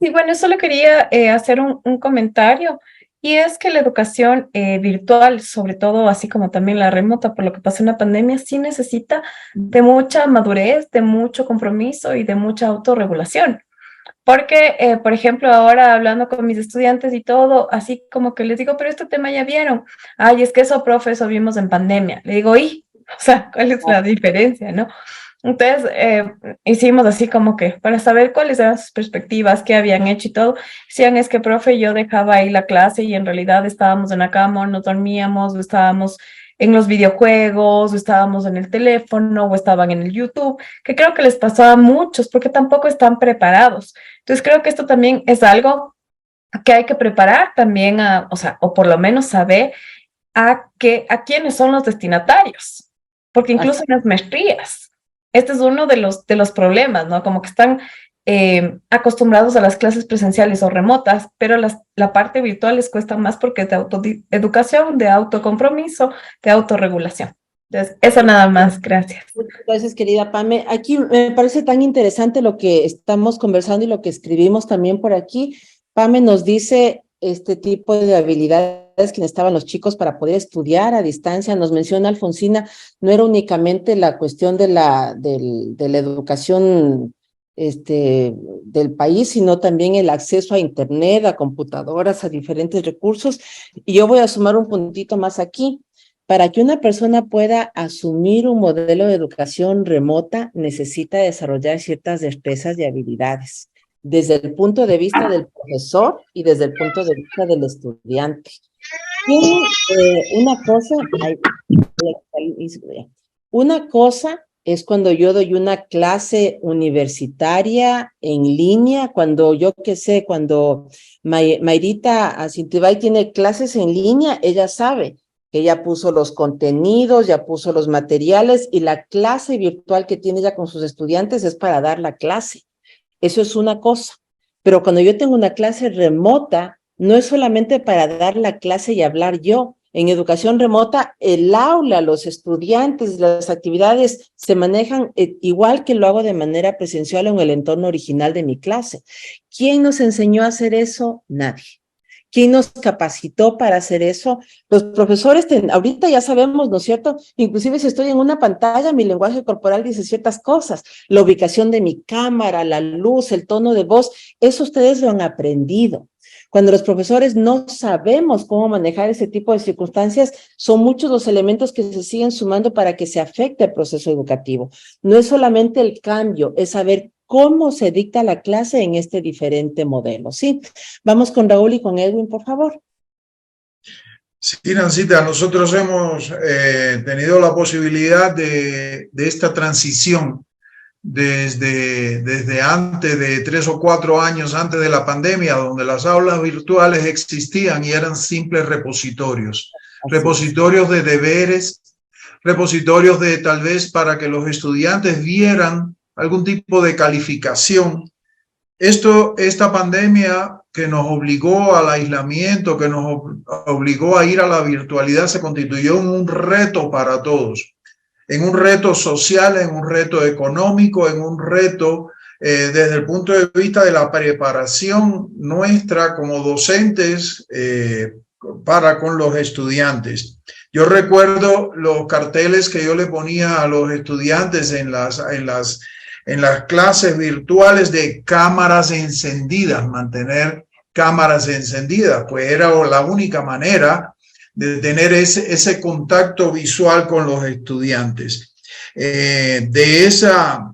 Sí, bueno, solo quería hacer un comentario. Y es que la educación virtual, sobre todo así como también la remota, por lo que pasó en la pandemia, sí necesita de mucha madurez, de mucho compromiso y de mucha autorregulación. Porque, por ejemplo, ahora hablando con mis estudiantes y todo, así como que les digo, pero este tema ya vieron. Ay, es que eso, profe, eso vimos en pandemia. Le digo, o sea, ¿cuál es la diferencia, no? Entonces, hicimos así como que para saber cuáles eran sus perspectivas, qué habían hecho y todo. Decían, es que, profe, yo dejaba ahí la clase y en realidad estábamos en la cama, o nos dormíamos, o estábamos en los videojuegos, o estábamos en el teléfono, o estaban en el YouTube, que creo que les pasaba a muchos porque tampoco están preparados. Entonces, creo que esto también es algo que hay que preparar también, o por lo menos saber a quiénes son los destinatarios, porque incluso en las maestrías, este es uno de los problemas, ¿no? Como que están acostumbrados a las clases presenciales o remotas, pero la parte virtual les cuesta más porque es de autoeducación, de autocompromiso, de autorregulación. Entonces, eso nada más, gracias. Muchas gracias, querida Pame. Aquí me parece tan interesante lo que estamos conversando y lo que escribimos también por aquí. Pame nos dice este tipo de habilidades que necesitaban los chicos para poder estudiar a distancia. Nos menciona Alfonsina, no era únicamente la cuestión de la educación del país, sino también el acceso a internet, a computadoras, a diferentes recursos. Y yo voy a sumar un puntito más aquí. Para que una persona pueda asumir un modelo de educación remota, necesita desarrollar ciertas destrezas y habilidades. desde el punto de vista del profesor y desde el punto de vista del estudiante. Una cosa es cuando yo doy una clase universitaria en línea, cuando yo qué sé, cuando Mayrita Acintibay tiene clases en línea, ella sabe que ya puso los contenidos, ya puso los materiales y la clase virtual que tiene ella con sus estudiantes es para dar la clase. Eso es una cosa. Pero cuando yo tengo una clase remota, no es solamente para dar la clase y hablar yo. En educación remota, el aula, los estudiantes, las actividades se manejan igual que lo hago de manera presencial o en el entorno original de mi clase. ¿Quién nos enseñó a hacer eso? Nadie. ¿Quién nos capacitó para hacer eso? Los profesores, ahorita ya sabemos, ¿no es cierto? Inclusive si estoy en una pantalla, mi lenguaje corporal dice ciertas cosas. La ubicación de mi cámara, la luz, el tono de voz, eso ustedes lo han aprendido. Cuando los profesores no sabemos cómo manejar ese tipo de circunstancias, son muchos los elementos que se siguen sumando para que se afecte el proceso educativo. No es solamente el cambio, es saber cómo se dicta la clase en este diferente modelo, ¿sí? Vamos con Raúl y con Edwin, por favor. Sí, Nancita, nosotros hemos tenido la posibilidad de esta transición desde antes de 3 o 4 años antes de la pandemia, donde las aulas virtuales existían y eran simples repositorios, repositorios de deberes, repositorios de tal vez para que los estudiantes vieran algún tipo de calificación. Esta pandemia que nos obligó al aislamiento, que nos obligó a ir a la virtualidad, se constituyó en un reto para todos. En un reto social, en un reto económico, en un reto desde el punto de vista de la preparación nuestra como docentes para con los estudiantes. Yo recuerdo los carteles que yo le ponía a los estudiantes en las clases virtuales de cámaras encendidas, mantener cámaras encendidas, pues era la única manera de tener ese contacto visual con los estudiantes. De esa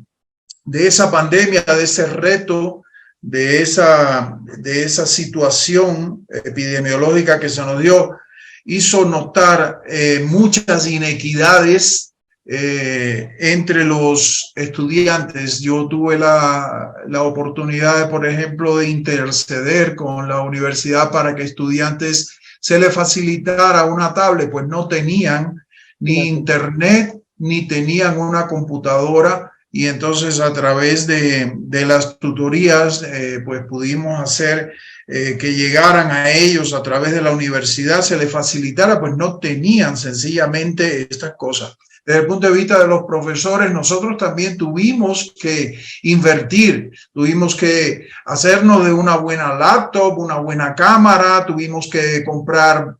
pandemia, de ese reto, de esa situación epidemiológica que se nos dio, hizo notar muchas inequidades entre los estudiantes. Yo tuve la oportunidad, por ejemplo, de interceder con la universidad para que estudiantes se les facilitara una tablet, pues no tenían ni internet, ni tenían una computadora, y entonces a través de las tutorías, pues pudimos hacer que llegaran a ellos a través de la universidad, se les facilitara, pues no tenían sencillamente estas cosas. Desde el punto de vista de los profesores, nosotros también tuvimos que invertir, tuvimos que hacernos de una buena laptop, una buena cámara, tuvimos que comprar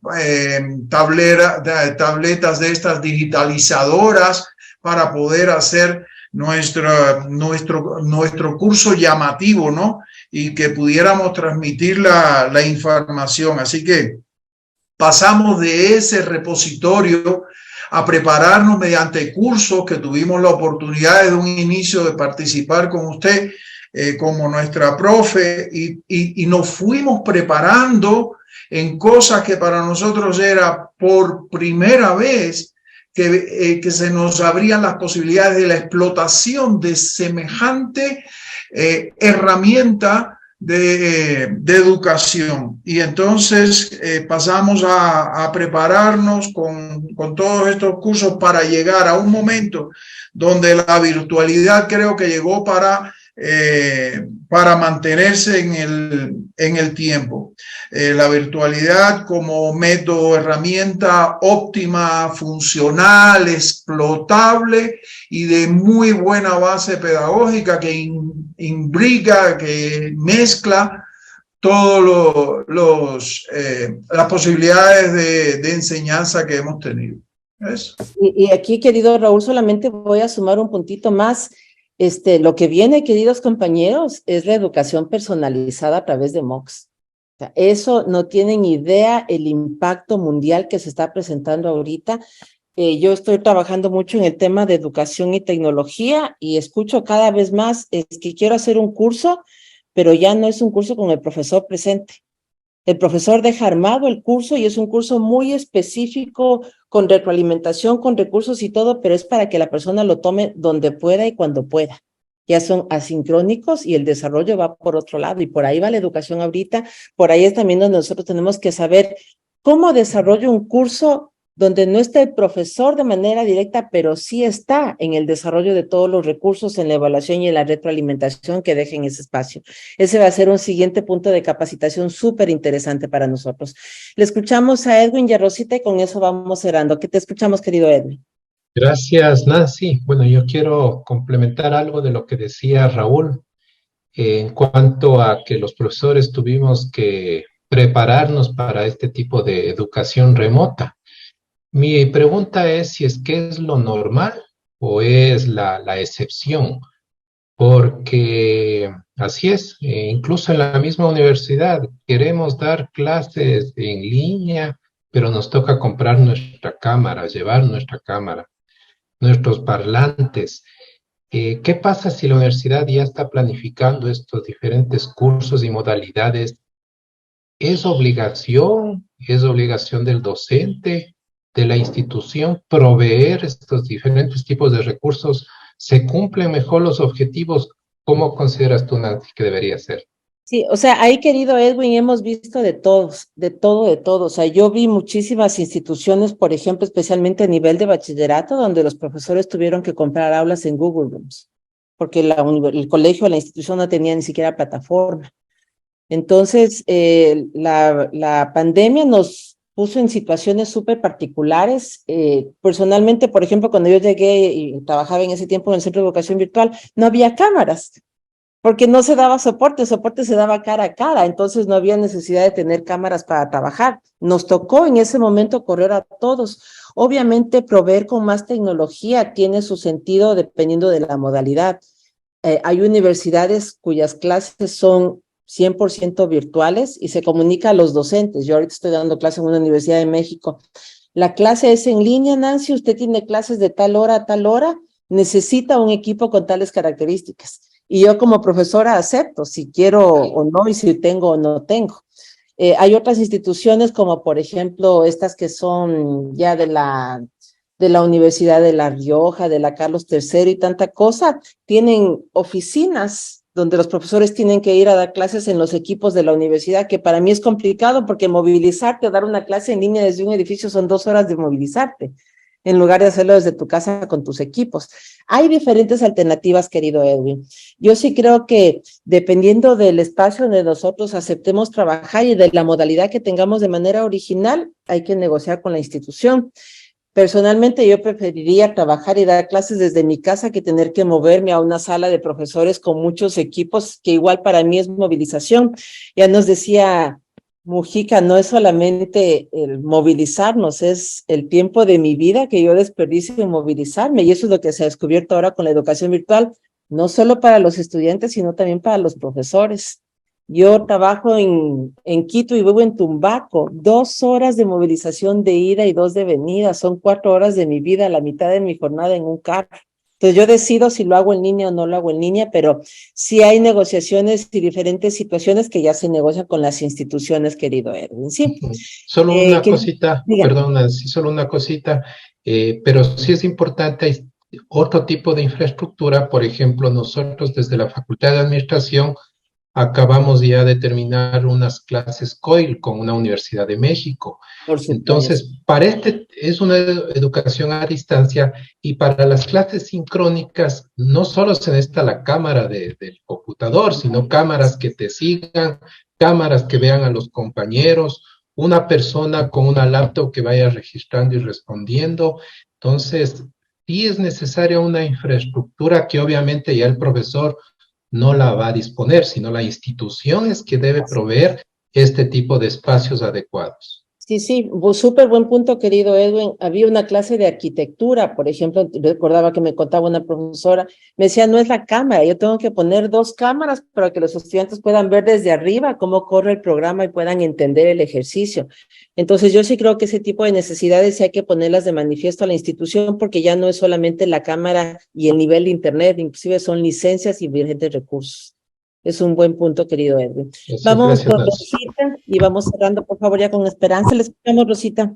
tabletas de estas digitalizadoras para poder hacer nuestro curso llamativo, ¿no? Y que pudiéramos transmitir la información. Así que pasamos de ese repositorio a prepararnos mediante cursos que tuvimos la oportunidad desde un inicio de participar con usted como nuestra profe, y nos fuimos preparando en cosas que para nosotros era por primera vez que se nos abrían las posibilidades de la explotación de semejante herramienta de educación. Y entonces pasamos a prepararnos con todos estos cursos para llegar a un momento donde la virtualidad creo que llegó para mantenerse en el tiempo. La virtualidad como método, herramienta óptima, funcional, explotable y de muy buena base pedagógica que imbrica, que mezcla todas las posibilidades de enseñanza que hemos tenido. ¿Ves? Y aquí, querido Raúl, solamente voy a sumar un puntito más. Lo que viene, queridos compañeros, es la educación personalizada a través de MOOCs. O sea, eso no tienen idea el impacto mundial que se está presentando ahorita. Yo estoy trabajando mucho en el tema de educación y tecnología y escucho cada vez más que quiero hacer un curso, pero ya no es un curso con el profesor presente. El profesor deja armado el curso y es un curso muy específico, con retroalimentación, con recursos y todo, pero es para que la persona lo tome donde pueda y cuando pueda. Ya son asincrónicos y el desarrollo va por otro lado, y por ahí va la educación ahorita. Por ahí es también donde nosotros tenemos que saber cómo desarrollo un curso donde no está el profesor de manera directa, pero sí está en el desarrollo de todos los recursos, en la evaluación y en la retroalimentación que dejen ese espacio. Ese va a ser un siguiente punto de capacitación súper interesante para nosotros. Le escuchamos a Edwin y a Rosita y con eso vamos cerrando. ¿Qué te escuchamos, querido Edwin? Gracias, Nancy. Bueno, yo quiero complementar algo de lo que decía Raúl en cuanto a que los profesores tuvimos que prepararnos para este tipo de educación remota. Mi pregunta es si es que es lo normal o es la excepción, porque así es, incluso en la misma universidad queremos dar clases en línea, pero nos toca comprar nuestra cámara, llevar nuestra cámara, nuestros parlantes. ¿Qué pasa si la universidad ya está planificando estos diferentes cursos y modalidades? ¿Es obligación del docente, de la institución, proveer estos diferentes tipos de recursos? ¿Se cumplen mejor los objetivos? ¿Cómo consideras tú, Nancy, que debería ser? Sí, o sea, ahí, querido Edwin, hemos visto de todos, de todo. O sea, yo vi muchísimas instituciones, por ejemplo, especialmente a nivel de bachillerato, donde los profesores tuvieron que comprar aulas en Google Rooms, porque el colegio, la institución no tenía ni siquiera plataforma. Entonces, la pandemia nos puso en situaciones súper particulares. Personalmente, por ejemplo, cuando yo llegué y trabajaba en ese tiempo en el Centro de Educación Virtual, no había cámaras, porque no se daba soporte, el soporte se daba cara a cara, entonces no había necesidad de tener cámaras para trabajar. Nos tocó en ese momento correr a todos. Obviamente, proveer con más tecnología tiene su sentido dependiendo de la modalidad. Hay universidades cuyas clases son 100% virtuales y se comunica a los docentes. Yo ahorita estoy dando clase en una universidad de México. La clase es en línea, Nancy, usted tiene clases de tal hora a tal hora, necesita un equipo con tales características. Y yo como profesora acepto si quiero o no y si tengo o no tengo. Hay otras instituciones como por ejemplo estas que son ya de la Universidad de La Rioja, de la Carlos III y tanta cosa, tienen oficinas donde los profesores tienen que ir a dar clases en los equipos de la universidad, que para mí es complicado porque movilizarte o dar una clase en línea desde un edificio son 2 horas de movilizarte, en lugar de hacerlo desde tu casa con tus equipos. Hay diferentes alternativas, querido Edwin. Yo sí creo que dependiendo del espacio donde nosotros aceptemos trabajar y de la modalidad que tengamos de manera original, hay que negociar con la institución. Personalmente yo preferiría trabajar y dar clases desde mi casa que tener que moverme a una sala de profesores con muchos equipos, que igual para mí es movilización. Ya nos decía Mujica, no es solamente el movilizarnos, es el tiempo de mi vida que yo desperdicio en movilizarme, y eso es lo que se ha descubierto ahora con la educación virtual, no solo para los estudiantes, sino también para los profesores. Yo trabajo en Quito y vivo en Tumbaco, 2 horas de movilización de ida y 2 de venida, son 4 horas de mi vida, la mitad de mi jornada en un carro. Entonces yo decido si lo hago en línea o no lo hago en línea, pero sí hay negociaciones y diferentes situaciones que ya se negocian con las instituciones, querido Edwin. Sí. Solo una cosita, perdón, Nancy, solo una cosita, pero sí es importante otro tipo de infraestructura. Por ejemplo, nosotros desde la Facultad de Administración acabamos ya de terminar unas clases COIL con una Universidad de México. Entonces, para es una educación a distancia, y para las clases sincrónicas no solo se necesita la cámara del computador, sino cámaras que te sigan, cámaras que vean a los compañeros, una persona con una laptop que vaya registrando y respondiendo. Entonces, sí es necesaria una infraestructura que obviamente ya el profesor no la va a disponer, sino la institución es que debe proveer este tipo de espacios adecuados. Sí, súper buen punto, querido Edwin. Había una clase de arquitectura, por ejemplo, recordaba que me contaba una profesora, me decía, no es la cámara, yo tengo que poner 2 cámaras para que los estudiantes puedan ver desde arriba cómo corre el programa y puedan entender el ejercicio. Entonces yo sí creo que ese tipo de necesidades sí hay que ponerlas de manifiesto a la institución, porque ya no es solamente la cámara y el nivel de internet, inclusive son licencias y diferentes recursos. Es un buen punto, querido Edwin. Sí, Vamos gracias, con Nancy. Rosita y vamos cerrando, por favor, ya con Esperanza. Le escuchamos, Rosita.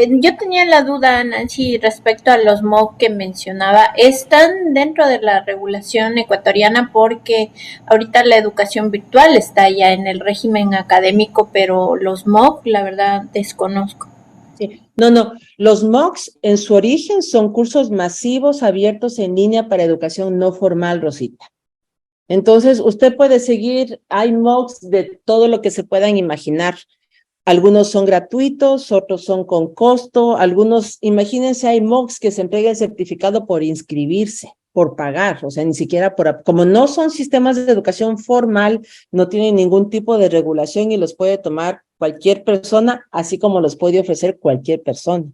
Yo tenía la duda, Nancy, respecto a los MOOC que mencionaba. ¿Están dentro de la regulación ecuatoriana? Porque ahorita la educación virtual está ya en el régimen académico, pero los MOOC, la verdad, desconozco. Sí. No, los MOOCs en su origen son cursos masivos abiertos en línea para educación no formal, Rosita. Entonces, usted puede seguir, hay MOOCs de todo lo que se puedan imaginar. Algunos son gratuitos, otros son con costo, algunos, imagínense, hay MOOCs que se entrega el certificado por inscribirse, por pagar, o sea, ni siquiera como no son sistemas de educación formal, no tienen ningún tipo de regulación y los puede tomar cualquier persona, así como los puede ofrecer cualquier persona.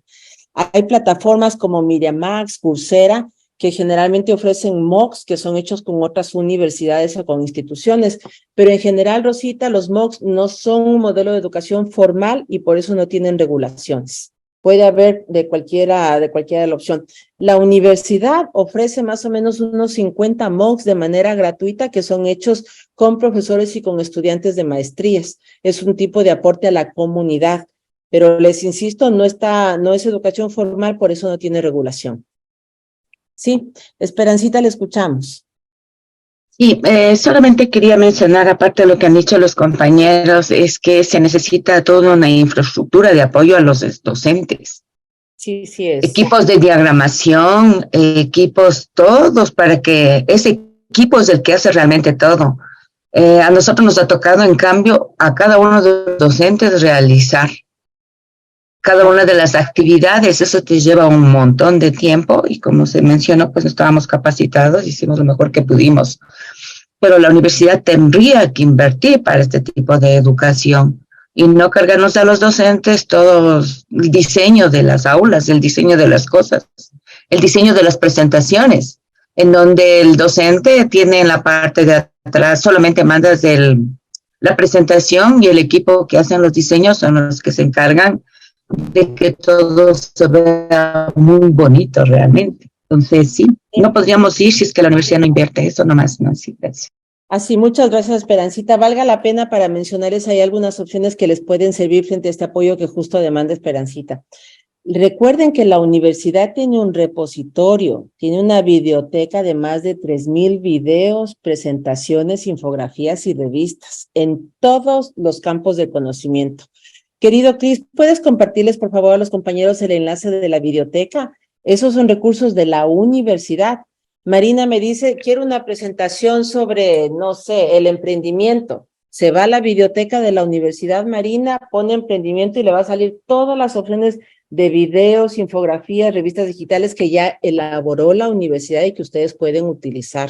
Hay plataformas como MediaMax, Coursera, que generalmente ofrecen MOOCs que son hechos con otras universidades o con instituciones, pero en general, Rosita, los MOOCs no son un modelo de educación formal y por eso no tienen regulaciones. Puede haber de cualquiera de la opción. La universidad ofrece más o menos unos 50 MOOCs de manera gratuita que son hechos con profesores y con estudiantes de maestrías. Es un tipo de aporte a la comunidad, pero les insisto, no es educación formal, por eso no tiene regulación. Sí, Esperancita, le escuchamos. Sí, solamente quería mencionar, aparte de lo que han dicho los compañeros, es que se necesita toda una infraestructura de apoyo a los docentes. Sí, sí es. Equipos de diagramación, equipos todos, para que ese equipo es el que hace realmente todo. A nosotros nos ha tocado, en cambio, a cada uno de los docentes realizar cada una de las actividades. Eso te lleva un montón de tiempo y como se mencionó, pues estábamos capacitados, hicimos lo mejor que pudimos. Pero la universidad tendría que invertir para este tipo de educación y no cargarnos a los docentes todo el diseño de las aulas, el diseño de las cosas, el diseño de las presentaciones, en donde el docente tiene en la parte de atrás solamente mandas la presentación y el equipo que hacen los diseños son los que se encargan de que todo se vea muy bonito realmente. Entonces, sí, no podríamos ir si es que la universidad no invierte eso nomás, Nancy. Gracias. Así, muchas gracias, Esperancita. Valga la pena para mencionarles, hay algunas opciones que les pueden servir frente a este apoyo que justo demanda Esperancita. Recuerden que la universidad tiene un repositorio, tiene una biblioteca de más de 3,000 videos, presentaciones, infografías y revistas en todos los campos de conocimiento. Querido Cris, ¿puedes compartirles, por favor, a los compañeros el enlace de la biblioteca? Esos son recursos de la universidad. Marina me dice, quiero una presentación sobre, no sé, el emprendimiento. Se va a la biblioteca de la universidad, Marina, pone emprendimiento y le va a salir todas las opciones de videos, infografías, revistas digitales que ya elaboró la universidad y que ustedes pueden utilizar.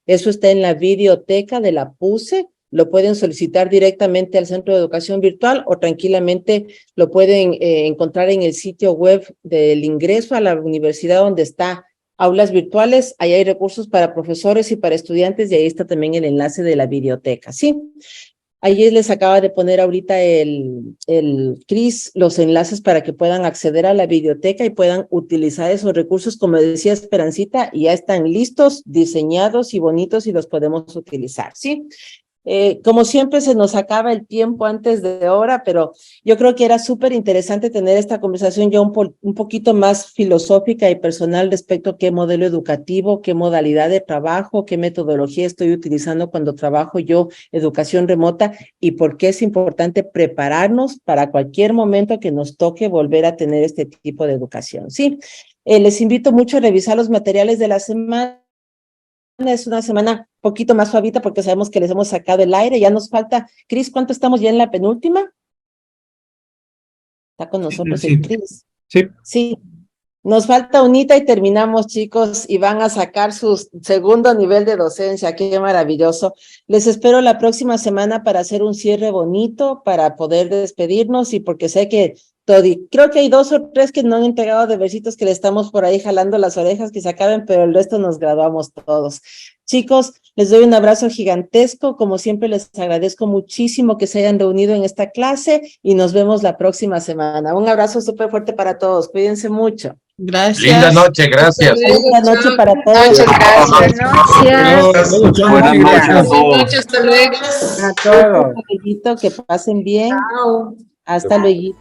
Eso está en la biblioteca de la PUCE. Lo pueden solicitar directamente al Centro de Educación Virtual o tranquilamente lo pueden encontrar en el sitio web del ingreso a la universidad donde está aulas virtuales. Ahí hay recursos para profesores y para estudiantes y ahí está también el enlace de la biblioteca, ¿sí? Ahí les acaba de poner ahorita el Cris los enlaces para que puedan acceder a la biblioteca y puedan utilizar esos recursos, como decía Esperancita, y ya están listos, diseñados y bonitos y los podemos utilizar, ¿sí? Como siempre se nos acaba el tiempo antes de hora, pero yo creo que era súper interesante tener esta conversación ya un poquito más filosófica y personal respecto a qué modelo educativo, qué modalidad de trabajo, qué metodología estoy utilizando cuando trabajo yo educación remota y por qué es importante prepararnos para cualquier momento que nos toque volver a tener este tipo de educación. Sí, les invito mucho a revisar los materiales de la semana. Es una semana un poquito más suavita porque sabemos que les hemos sacado el aire. Ya nos falta, Cris, ¿cuánto estamos ya en la penúltima? Está con nosotros el Cris. Sí. Sí. Nos falta unita y terminamos, chicos, y van a sacar su segundo nivel de docencia. Qué maravilloso. Les espero la próxima semana para hacer un cierre bonito, para poder despedirnos y porque sé que creo que hay 2 o 3 que no han entregado de versitos que le estamos por ahí jalando las orejas que se acaben, pero el resto nos graduamos todos. Chicos, les doy un abrazo gigantesco. Como siempre, les agradezco muchísimo que se hayan reunido en esta clase y nos vemos la próxima semana. Un abrazo súper fuerte para todos. Cuídense mucho. Gracias. Linda noche, gracias. Linda noche para todos. Muchas gracias. Buenas noches a todos. Hasta luego. A todos. Que pasen bien. Hasta luego.